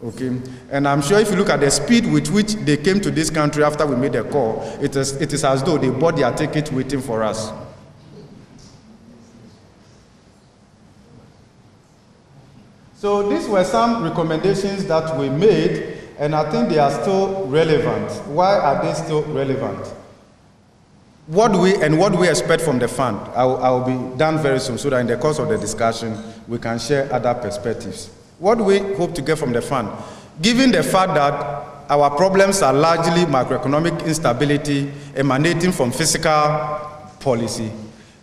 Okay, and I'm sure if you look at the speed with which they came to this country after we made the call, it is as though they bought their ticket waiting for us. So these were some recommendations that we made, and I think they are still relevant. Why are they still relevant? What do we expect from the fund? I will be done very soon, so that in the course of the discussion, we can share other perspectives. What do we hope to get from the fund? Given the fact that our problems are largely macroeconomic instability emanating from fiscal policy,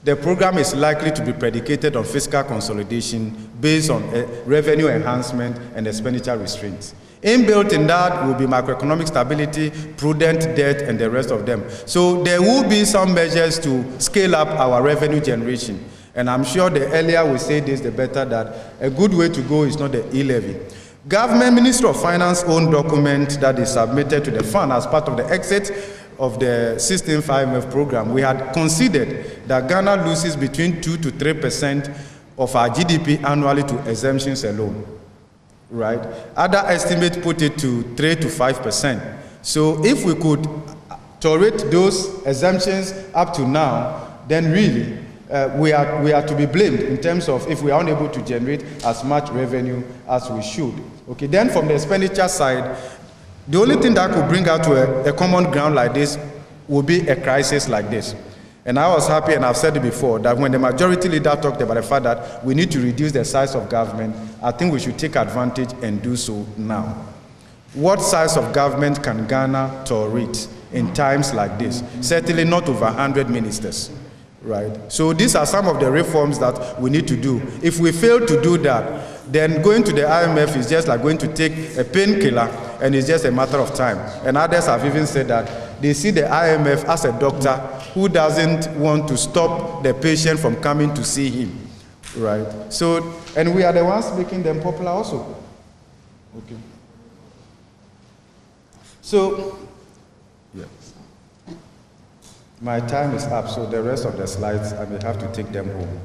the program is likely to be predicated on fiscal consolidation based on revenue enhancement and expenditure restraints. Inbuilt in that will be macroeconomic stability, prudent debt, and the rest of them. So there will be some measures to scale up our revenue generation. And I'm sure the earlier we say this, the better, that a good way to go is not the e-levy. Government Ministry of Finance owned document that is submitted to the fund as part of the exit of the 16th IMF program. We had considered that Ghana loses between 2 to 3% of our GDP annually to exemptions alone. right? Other estimates put it to 3 to 5%. So if we could tolerate those assumptions up to now, then really we are to be blamed in terms of if we are unable to generate as much revenue as we should. Okay, then from the expenditure side, the only thing that could bring out to a common ground like this would be a crisis like this. And I was happy, and I've said it before, that when the majority leader talked about the fact that we need to reduce the size of government, I think we should take advantage and do so now. What size of government can Ghana tolerate in times like this? Certainly not over 100 ministers, right? So these are some of the reforms that we need to do. If we fail to do that, then going to the IMF is just like going to take a painkiller, and it's just a matter of time. And others have even said that they see the IMF as a doctor who doesn't want to stop the patient from coming to see him, right? So, and we are the ones making them popular also. Okay. So, yeah. My time is up, so the rest of the slides, I may have to take them home.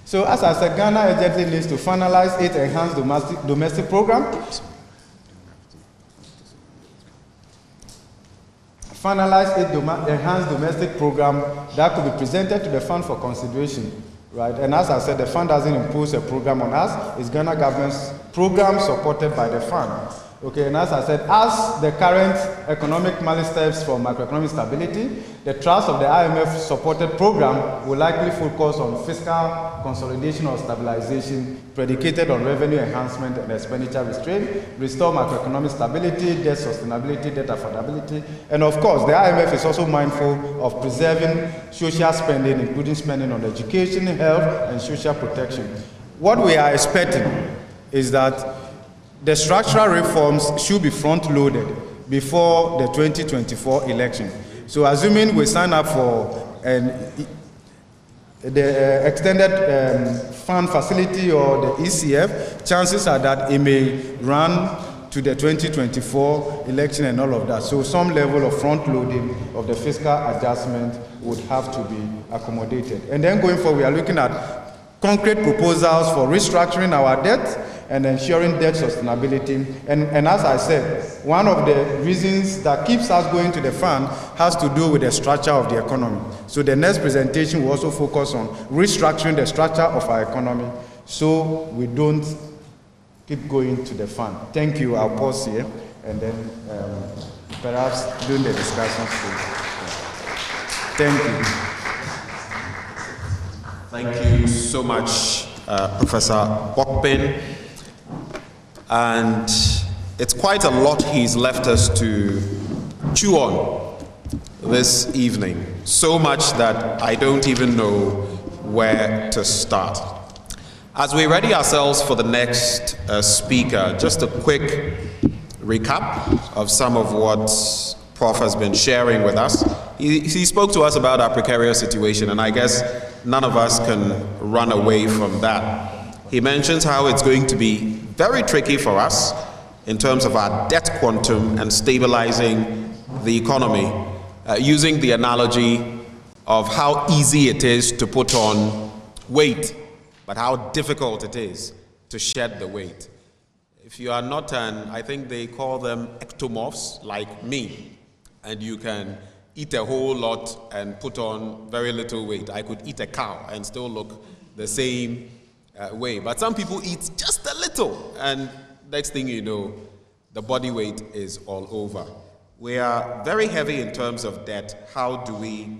So, as I said, Ghana urgently needs to finalize its enhanced domestic program. Finalize its enhanced domestic program that could be presented to the fund for consideration, right? And as I said, the fund doesn't impose a program on us. It's Ghana government's program supported by the fund. Okay, and as I said, as the current economic steps for macroeconomic stability, the thrust of the IMF-supported program will likely focus on fiscal consolidation or stabilization predicated on revenue enhancement and expenditure restraint, restore macroeconomic stability, debt sustainability, debt affordability, and of course, the IMF is also mindful of preserving social spending, including spending on education, health, and social protection. What we are expecting is that the structural reforms should be front-loaded before the 2024 election. So assuming we sign up for the extended fund facility or the ECF, chances are that it may run to the 2024 election and all of that. So some level of front-loading of the fiscal adjustment would have to be accommodated. And then going forward, we are looking at concrete proposals for restructuring our debt and ensuring debt sustainability. And as I said, one of the reasons that keeps us going to the fund has to do with the structure of the economy. So the next presentation will also focus on restructuring the structure of our economy so we don't keep going to the fund. Thank you. I'll pause here and then perhaps during the discussion. Thank you.
Thank you so much, Professor Bachmann. And it's quite a lot he's left us to chew on this evening. So much that I don't even know where to start. As we ready ourselves for the next speaker, just a quick recap of some of what Prof has been sharing with us. He spoke to us about our precarious situation, and I guess none of us can run away from that. He mentions how it's going to be very tricky for us in terms of our debt quantum and stabilizing the economy, using the analogy of how easy it is to put on weight, but how difficult it is to shed the weight. If you are not I think they call them ectomorphs like me, and you can eat a whole lot and put on very little weight. I could eat a cow and still look the same way. But some people eat just a little, and next thing you know, the body weight is all over. We are very heavy in terms of debt. How do we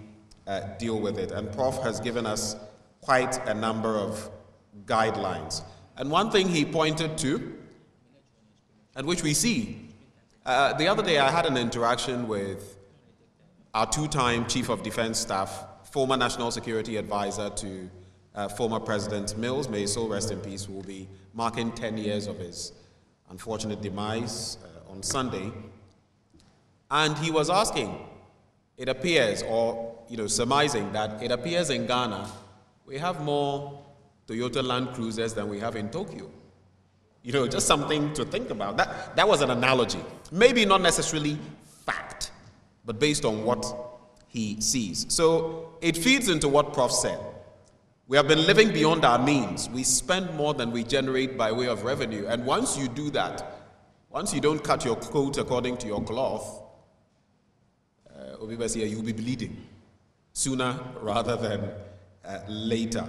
deal with it? And Prof has given us quite a number of guidelines. And one thing he pointed to, and which we see, the other day I had an interaction with our two-time Chief of Defense Staff, former National Security Advisor to former President Mills, may his soul rest in peace, who will be marking 10 years of his unfortunate demise on Sunday. And he was asking, it appears, or surmising that it appears in Ghana, we have more Toyota Land Cruisers than we have in Tokyo. Just something to think about. That was an analogy. Maybe not necessarily but based on what he sees. So it feeds into what Prof said. We have been living beyond our means. We spend more than we generate by way of revenue. And once you do that, once you don't cut your coat according to your cloth, you'll be bleeding sooner rather than later.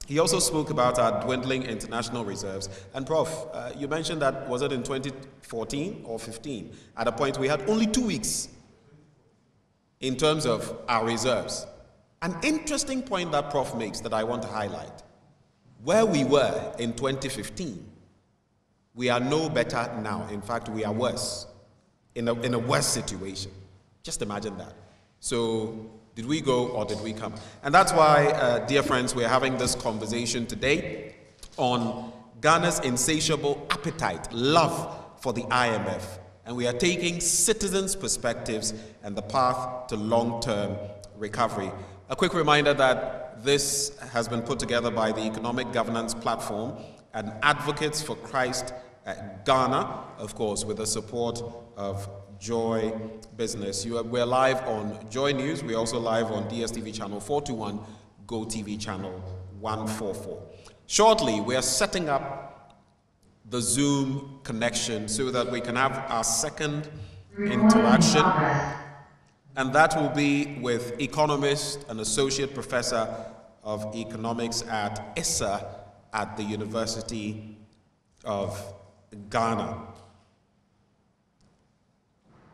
He also spoke about our dwindling international reserves. And Prof, you mentioned that, was it in 2014 or 15? At a point we had only 2 weeks in terms of our reserves. An interesting point that Prof makes that I want to highlight. Where we were in 2015, we are no better now. In fact, we are worse, in a worse situation. Just imagine that. So, did we go or did we come? And that's why, dear friends, we're having this conversation today on Ghana's insatiable appetite, love for the IMF. And we are taking citizens' perspectives and the path to long-term recovery. A quick reminder that this has been put together by the Economic Governance Platform and Advocates for Christ Ghana, of course, with the support of Joy Business. We're live on Joy News. We're also live on DSTV channel 421, GoTV channel 144. Shortly, we are setting up the Zoom connection so that we can have our second interaction. And that will be with Economist, an associate professor of economics at ISA at the University of Ghana.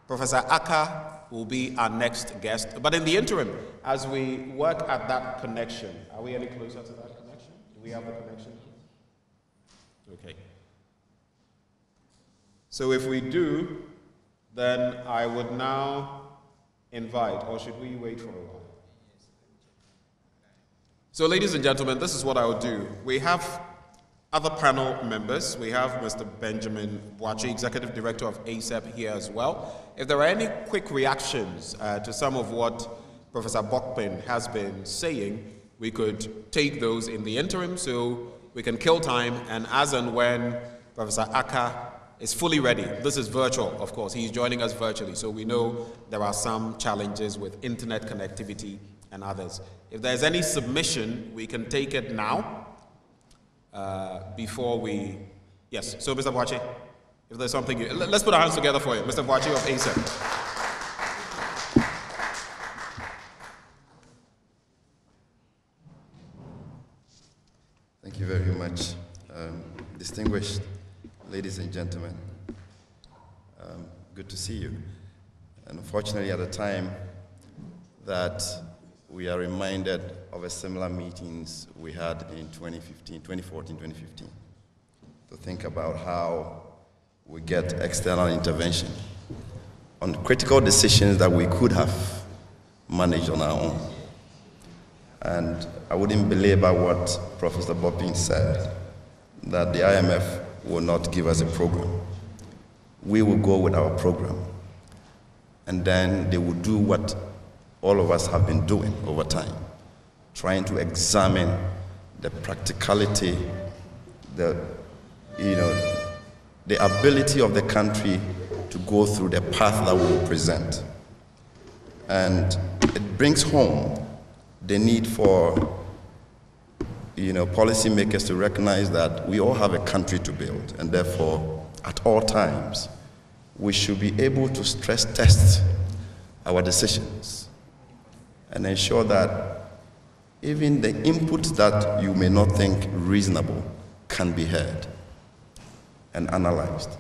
Professor Aka will be our next guest. But in the interim, as we work at that connection, are we any closer to that connection? Do we have the connection? Okay. So if we do, then I would now invite, or should we wait for a while? So ladies and gentlemen, this is what I will do. We have other panel members. We have Mr. Benjamin Boakye, Executive Director of ASEP, here as well. If there are any quick reactions to some of what Professor Bachmann has been saying, we could take those in the interim so we can kill time, and as and when Professor Aka is fully ready. This is virtual, of course. He's joining us virtually, so we know there are some challenges with internet connectivity and others. If there's any submission, we can take it now before we... Yes, so Mr. Boakye, if there's something... Let's put our hands together for you. Mr. Boakye of ASEP.
Thank you very much, distinguished ladies and gentlemen. Good to see you. And unfortunately, at a time that we are reminded of a similar meetings we had in 2014, 2015, to think about how we get external intervention on critical decisions that we could have managed on our own. And I wouldn't belabor what Professor Bachmann said, that the IMF will not give us a program. We will go with our program. And then they will do what all of us have been doing over time, trying to examine the practicality, the ability of the country to go through the path that we will present. And it brings home the need for policymakers to recognize that we all have a country to build, and therefore, at all times, we should be able to stress test our decisions and ensure that even the inputs that you may not think reasonable can be heard and analyzed.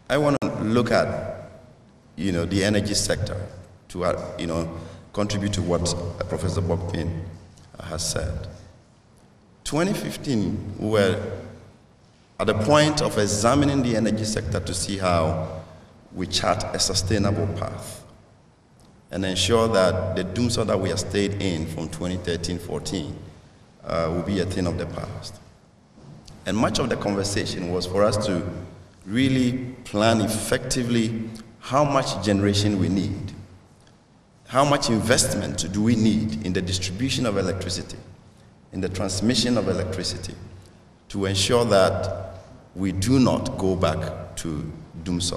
I want to look at, the energy sector to, contribute to what Professor Bachmann has said. 2015, we were at the point of examining the energy sector to see how we chart a sustainable path and ensure that the doomsday that we have stayed in from 2013-14 will be a thing of the past. And much of the conversation was for us to really plan effectively how much generation we need. How much investment do we need in the distribution of electricity, in the transmission of electricity, to ensure that we do not go back to doomsday?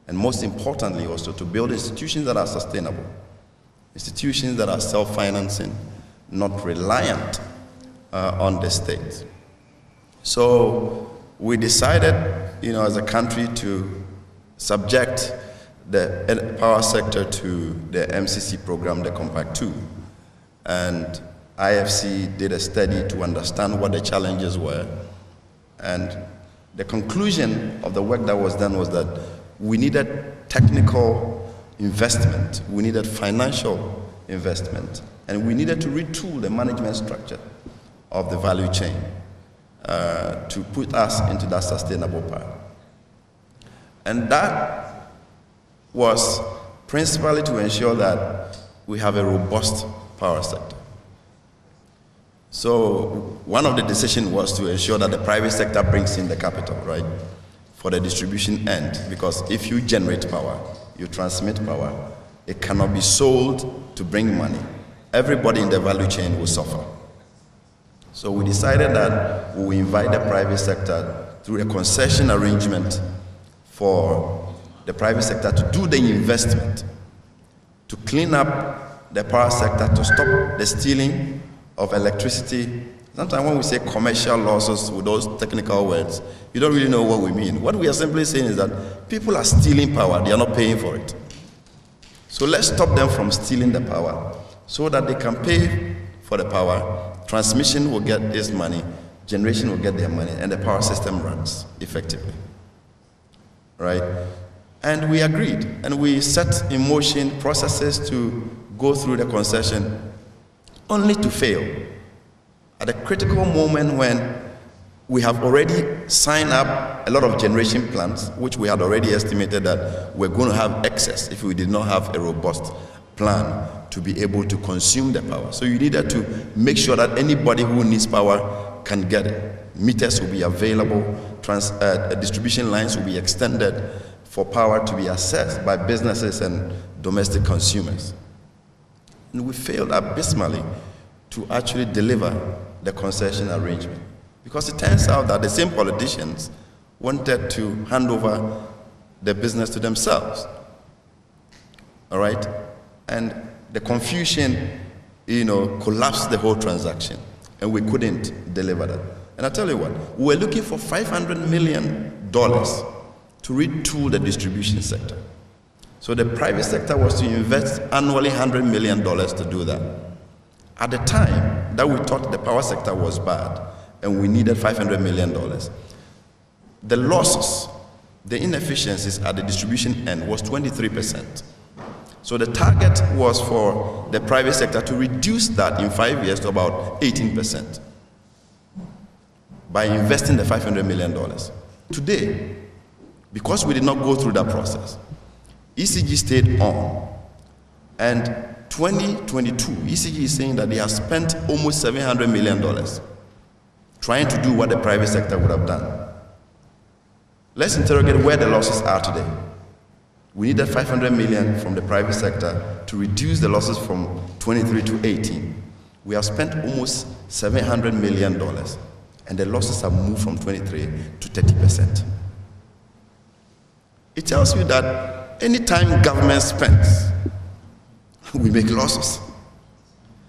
And most importantly, also to build institutions that are sustainable, institutions that are self-financing, not reliant on the state. So we decided, as a country to subject the power sector to the MCC program, the Compact 2. And IFC did a study to understand what the challenges were. And the conclusion of the work that was done was that we needed technical investment, we needed financial investment, and we needed to retool the management structure of the value chain to put us into that sustainable path. And that was principally to ensure that we have a robust power sector. So one of the decisions was to ensure that the private sector brings in the capital, right, for the distribution end, because if you generate power, you transmit power, it cannot be sold to bring money. Everybody in the value chain will suffer. So we decided that we will invite the private sector through a concession arrangement for the private sector to do the investment, to clean up the power sector, to stop the stealing of electricity. Sometimes when we say commercial losses with those technical words, you don't really know what we mean. What we are simply saying is that people are stealing power, they are not paying for it. So let's stop them from stealing the power so that they can pay for the power. Transmission will get its money, generation will get their money, and the power system runs effectively. Right? And we agreed, and we set in motion processes to go through the concession, only to fail at a critical moment when we have already signed up a lot of generation plants, which we had already estimated that we're going to have excess if we did not have a robust plan to be able to consume the power. So you needed to make sure that anybody who needs power can get it. Meters will be available, distribution lines will be extended for power to be accessed by businesses and domestic consumers. And we failed abysmally to actually deliver the concession arrangement, because it turns out that the same politicians wanted to hand over the business to themselves. All right? And the confusion, collapsed the whole transaction, and we couldn't deliver that. And I tell you what, we were looking for $500 million to retool the distribution sector. So the private sector was to invest annually $100 million to do that. At the time that we thought the power sector was bad and we needed $500 million, the losses, the inefficiencies at the distribution end was 23%. So the target was for the private sector to reduce that in 5 years to about 18% by investing the $500 million. Today, because we did not go through that process, ECG stayed on, and 2022, ECG is saying that they have spent almost $700 million trying to do what the private sector would have done. Let's interrogate where the losses are today. We needed $500 million from the private sector to reduce the losses from 23 to 18. We have spent almost $700 million, and the losses have moved from 23 to 30%. It tells you that anytime government spends, we make losses.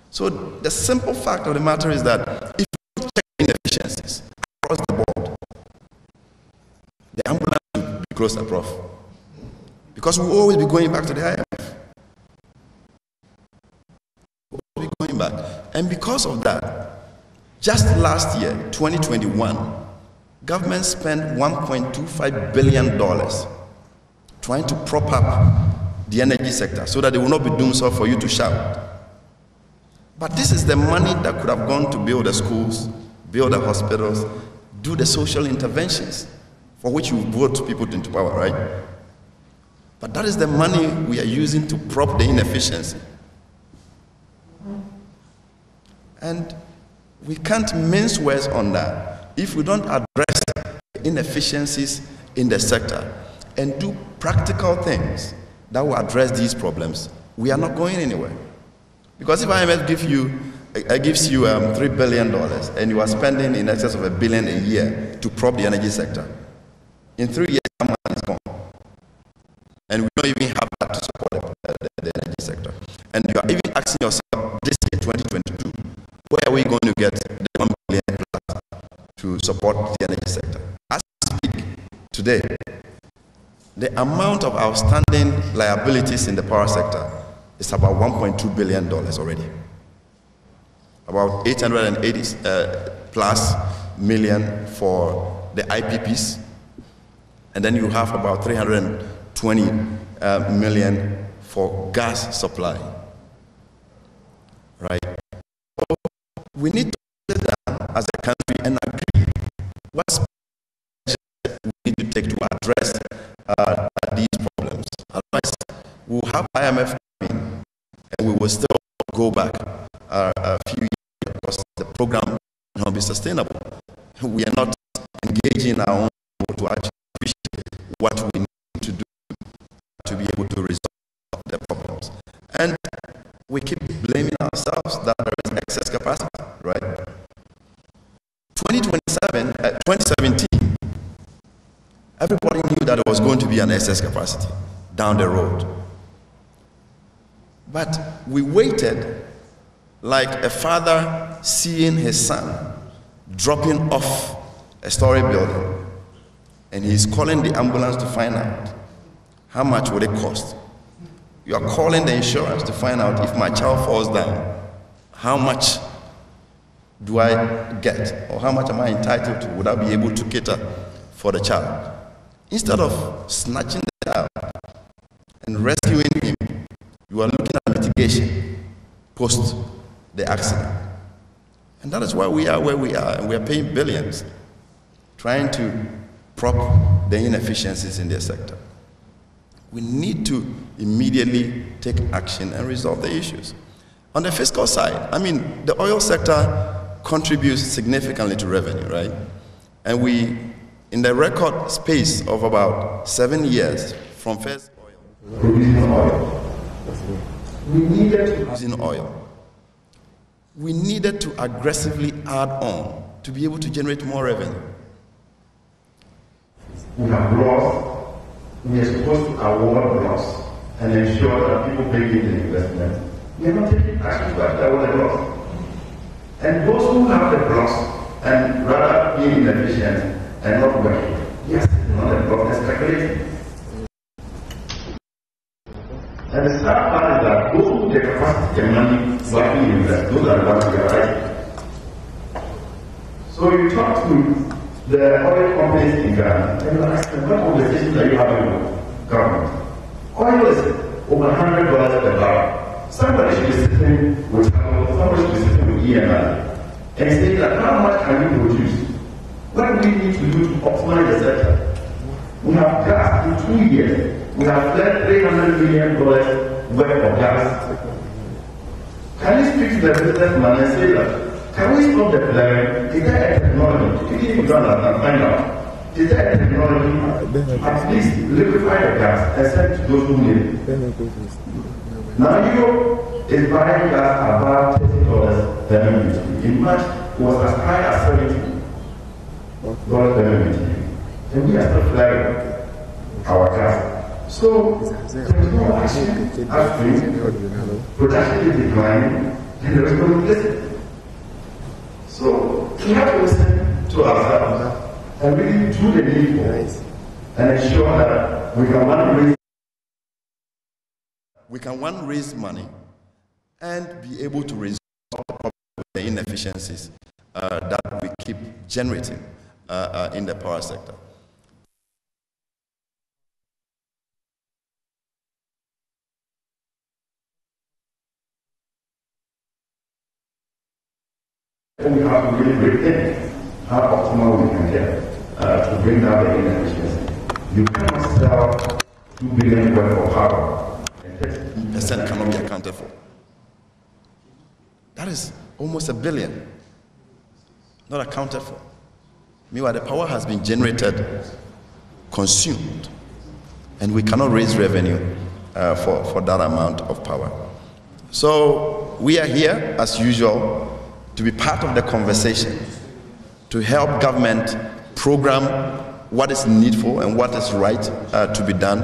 So the simple fact of the matter is that if you check inefficiencies across the board, the ambulance will be closed at Prof. Because we'll always be going back to the IMF. We'll always be going back. And because of that, just last year, 2021, government spent $1.25 billion trying to prop up the energy sector so that it will not be doomsday for you to shout. But this is the money that could have gone to build the schools, build the hospitals, do the social interventions for which you vote people into power, right? But that is the money we are using to prop the inefficiency. And we can't mince words on that. If we don't address the inefficiencies in the sector and do practical things that will address these problems, we are not going anywhere. Because if IMF gives you $3 billion and you are spending in excess of $1 billion a year to prop the energy sector, in 3 years, that money is gone. And we don't even have that to support the energy sector. And you are even asking yourself this year, 2022, to support the energy sector. As we speak today, the amount of outstanding liabilities in the power sector is about $1.2 billion already. About 880 plus million for the IPPs, and then you have about 320 million for gas supply. Right? So we need to sit down as a country and agree what measures we need to take to address these problems. Otherwise, we'll have IMF coming and we will still go back a few years because the program will not be sustainable. We are not engaging our own people to actually appreciate what we need to do to be able to resolve the problems. And we keep blaming ourselves that there is excess capacity, right? 2017, everybody knew that there was going to be an excess capacity down the road. But we waited like a father seeing his son dropping off a story building, and he's calling the ambulance to find out how much would it cost. You are calling the insurance to find out if my child falls down, how much do I get, or how much am I entitled to? Would I be able to cater for the child? Instead of snatching the child and rescuing him, you are looking at mitigation post the accident. And that is why we are where we are, and we are paying billions trying to prop the inefficiencies in their sector. We need to immediately take action and resolve the issues. On the fiscal side, I mean, the oil sector contributes significantly to revenue, right? And we, in the record space of about 7 years from first oil, producing oil, we needed to aggressively add on to be able to generate more revenue.
We have lost. We are supposed to award loss and ensure that people pay in the investment. We are not taking action to award the loss. And those who have the loss and rather be inefficient and not working, yes, not the block and speculating. And the sad part is that those who take capacity and money working in invest, those are the ones who are right. So you talk to the oil companies in Ghana, and you ask them, what conversations are you having with government? Oil is over $100 per barrel. Somebody should be sitting with somebody should be sitting with EMI and saying that how much can we produce? What do we need to do to optimize the sector? We have gas in 2 years. We have spent $300 million worth of gas. Can you speak to the businessman and say that? Can we stop the flaring? Is there a technology? If you don't find out, is there a technology at least liquefy the gas and send it to those who need it? Now Europe is buying gas about $30 per MMBTU. In March, it was as high as $70 per MMBTU. And we are still flaring our gas. So there is no action upstream, production is declining, and there is no replacement. So we have to listen to ourselves and really do the needful and ensure that we can raise money and be able to resolve the inefficiencies that we keep generating in the power sector. We have to really break in how optimal we can get to bring down the inefficiency. You cannot sell $2 billion worth of power and
30% cannot be accounted for. That is almost $1 billion not accounted for. Meanwhile, the power has been generated, consumed, and we cannot raise revenue for that amount of power. So we are here, as usual, to be part of the conversation, to help government program what is needful and what is right to be done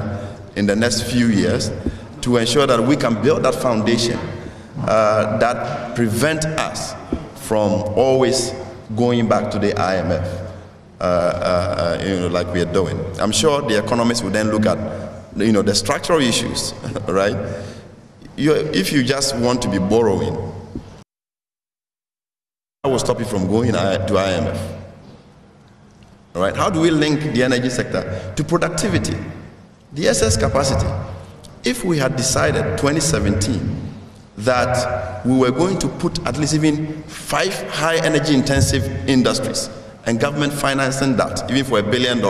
in the next few years to ensure that we can build that foundation that prevent us from always going back to the IMF, like we are doing. I'm sure the economists will then look at, the structural issues, right? If you just want to be borrowing, I will stop you from going to IMF. All right? How do we link the energy sector to productivity, the excess capacity? If we had decided 2017 that we were going to put at least even 5 high energy intensive industries and government financing that, even for $1 billion,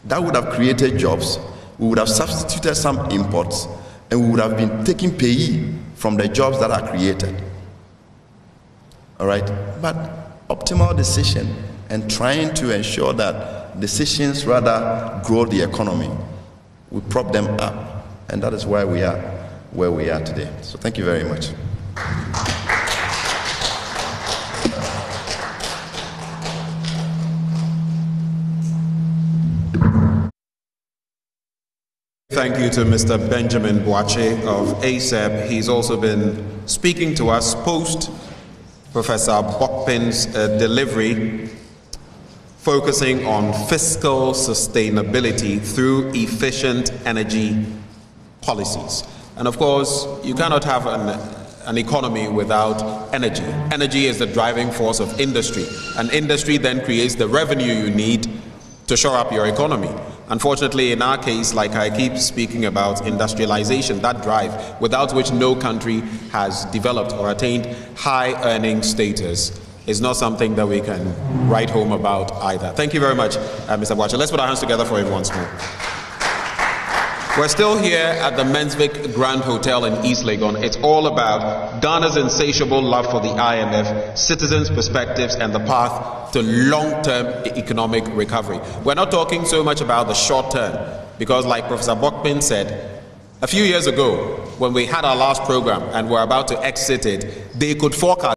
that would have created jobs. We would have substituted some imports, and we would have been taking payee from the jobs that are created. All right? But optimal decision and trying to ensure that decisions rather grow the economy, we prop them up, and that is why we are where we are today. So thank you very much.
Thank you to Mr. Benjamin Boakye of ASEP. He's also been speaking to us post Professor Bachmann's delivery, focusing on fiscal sustainability through efficient energy policies. And of course, you cannot have an economy without energy. Energy is the driving force of industry, and industry then creates the revenue you need to shore up your economy. Unfortunately, in our case, like I keep speaking about industrialization, that drive, without which no country has developed or attained high earning status, is not something that we can write home about either. Thank you very much, Mr. Boakye. Let's put our hands together for him once more. We're still here at the Mensvik Grand Hotel in East Legon. It's all about Ghana's insatiable love for the IMF, citizens' perspectives, and the path to long-term economic recovery. We're not talking so much about the short term, because like Professor Bachmann said, a few years ago, when we had our last program and were about to exit it, they could forecast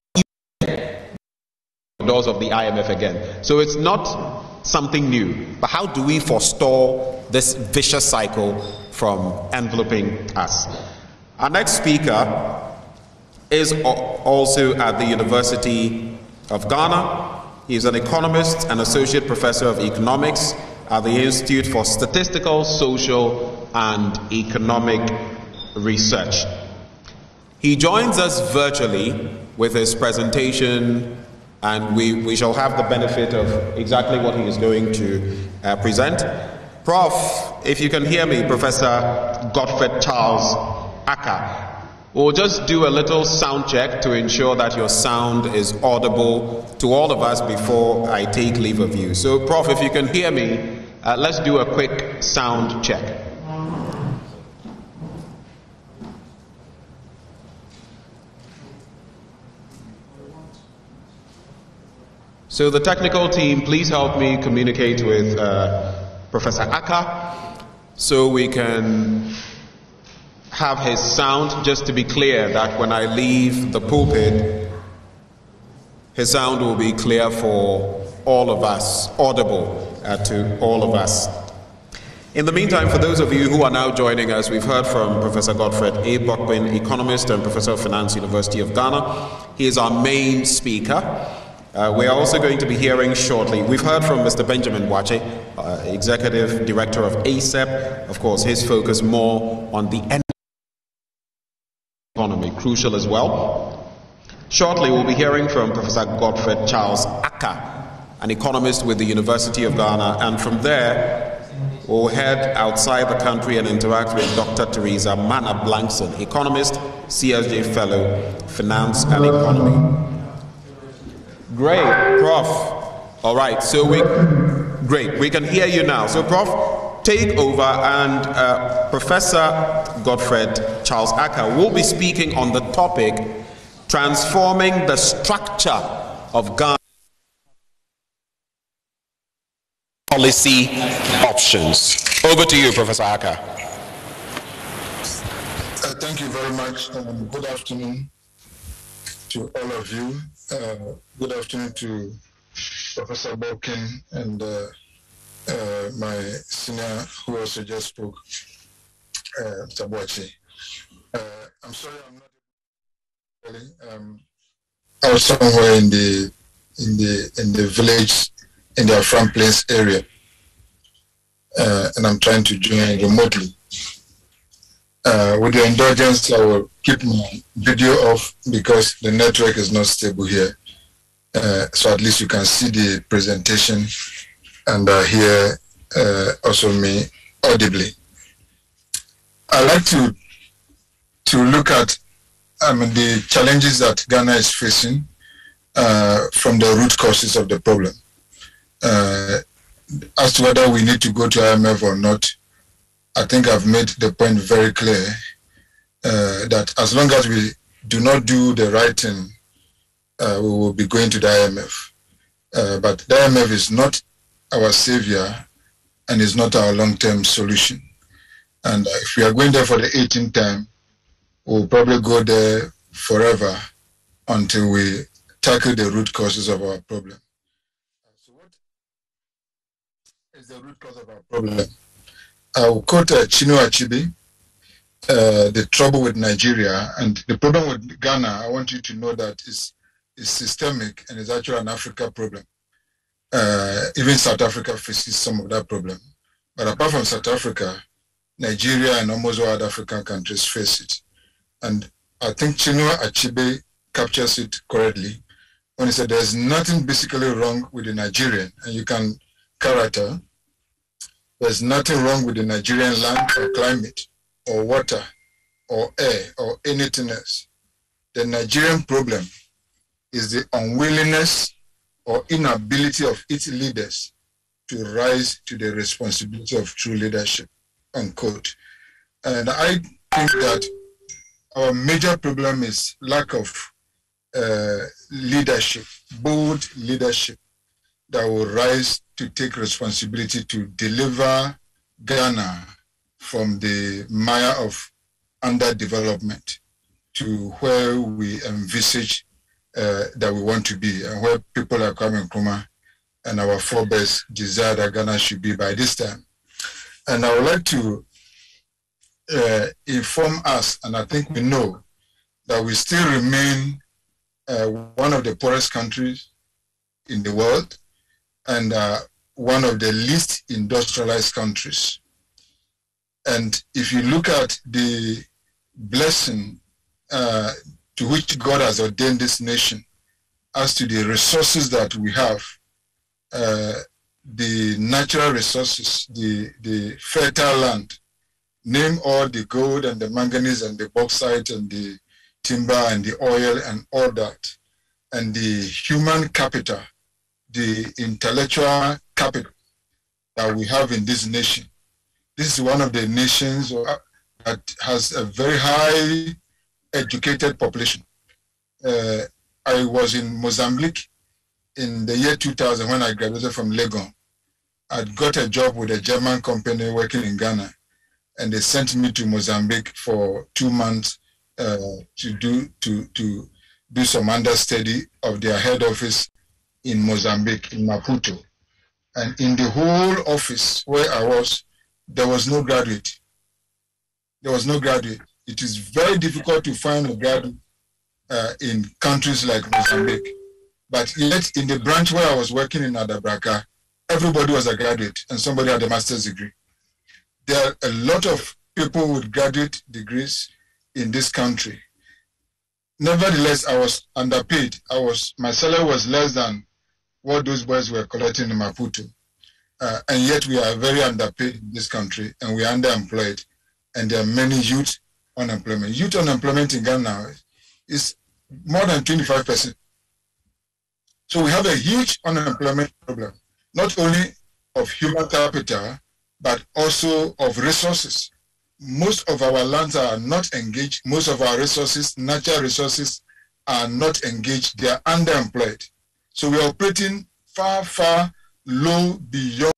the doors of the IMF again. So it's not something new, but how do we forestall this vicious cycle from enveloping us? Our next speaker is also at the University of Ghana. He is an economist and associate professor of economics at the Institute for Statistical, Social and Economic Research. He joins us virtually with his presentation, and we shall have the benefit of exactly what he is going to present. Prof, if you can hear me, Professor Gottfried Charles Aka, we'll just do a little sound check to ensure that your sound is audible to all of us before I take leave of you. So, Prof, if you can hear me, let's do a quick sound check. So the technical team, please help me communicate with Professor Aka so we can have his sound, just to be clear that when I leave the pulpit, his sound will be clear for all of us, audible to all of us. In the meantime, for those of you who are now joining us, we've heard from Professor Gottfried A. Bachmann, economist and professor of finance, University of Ghana. He is our main speaker. We are also going to be hearing shortly, we've heard from Mr. Benjamin Boakye, executive director of ASEP. Of course, his focus more on the energy economy, crucial as well. Shortly, we'll be hearing from Professor Gottfried Charles Aka, an economist with the University of Ghana, and from there, we'll head outside the country and interact with Dr. Teresa Mana-Blankson, economist, CSJ fellow, finance and economy. Great, Prof. All right, so great, we can hear you now. So, Prof, take over, and Professor Gottfried Charles Aka will be speaking on the topic, transforming the structure of Ghana policy options. Over to you, Professor Aka.
Thank you very much. Good afternoon to all of you. Good afternoon to Professor Bachmann and my senior who also just spoke, Mr. Boakye. I'm sorry I'm not really, I was somewhere in the the village, in the Afram Plains area. And I'm trying to join remotely. With your indulgence, I will keep my video off because the network is not stable here. So at least you can see the presentation and hear also me audibly. I like to look at the challenges that Ghana is facing from the root causes of the problem. As to whether we need to go to IMF or not, I think I've made the point very clear that as long as we do not do the right thing, we will be going to the IMF. But the IMF is not our savior and is not our long-term solution. And if we are going there for the 18th time, we'll probably go there forever until we tackle the root causes of our problem. So what is the root cause of our problem? I will quote Chinua Achebe, the trouble with Nigeria, and the problem with Ghana, I want you to know that is systemic and is actually an Africa problem. Even South Africa faces some of that problem. But apart from South Africa, Nigeria and almost all other African countries face it. And I think Chinua Achebe captures it correctly when he said there's nothing basically wrong with the Nigerian, and you can character. There's nothing wrong with the Nigerian land or climate or water or air or anything else. The Nigerian problem is the unwillingness or inability of its leaders to rise to the responsibility of true leadership, unquote. And I think that our major problem is lack of leadership, bold leadership that will rise to take responsibility to deliver Ghana from the mire of underdevelopment to where we envisage that we want to be, and where people like Kwame Nkrumah and our forebears desire that Ghana should be by this time. And I would like to inform us, and I think we know, that we still remain one of the poorest countries in the world and one of the least industrialized countries. And if you look at the blessing to which God has ordained this nation, as to the resources that we have, the natural resources, the fertile land, name all the gold and the manganese and the bauxite and the timber and the oil and all that, and the human capital, the intellectual capital that we have in this nation. This is one of the nations that has a very high educated population. I was in Mozambique in the year 2000 when I graduated from Legon. I'd got a job with a German company working in Ghana, and they sent me to Mozambique for 2 months to do some understudy of their head office in Mozambique, in Maputo. And in the whole office where I was, there was no graduate. There was no graduate. It is very difficult to find a graduate in countries like Mozambique. But yet, in the branch where I was working in Adabraka, everybody was a graduate and somebody had a master's degree. There are a lot of people with graduate degrees in this country. Nevertheless, I was underpaid. My salary was less than what those boys were collecting in Maputo. And yet we are very underpaid in this country, and we are underemployed. And there are many youth unemployment. Youth unemployment in Ghana now is more than 25%. So we have a huge unemployment problem, not only of human capital, but also of resources. Most of our lands are not engaged. Most of our resources, natural resources, are not engaged. They are underemployed. So we are operating far, far low beyond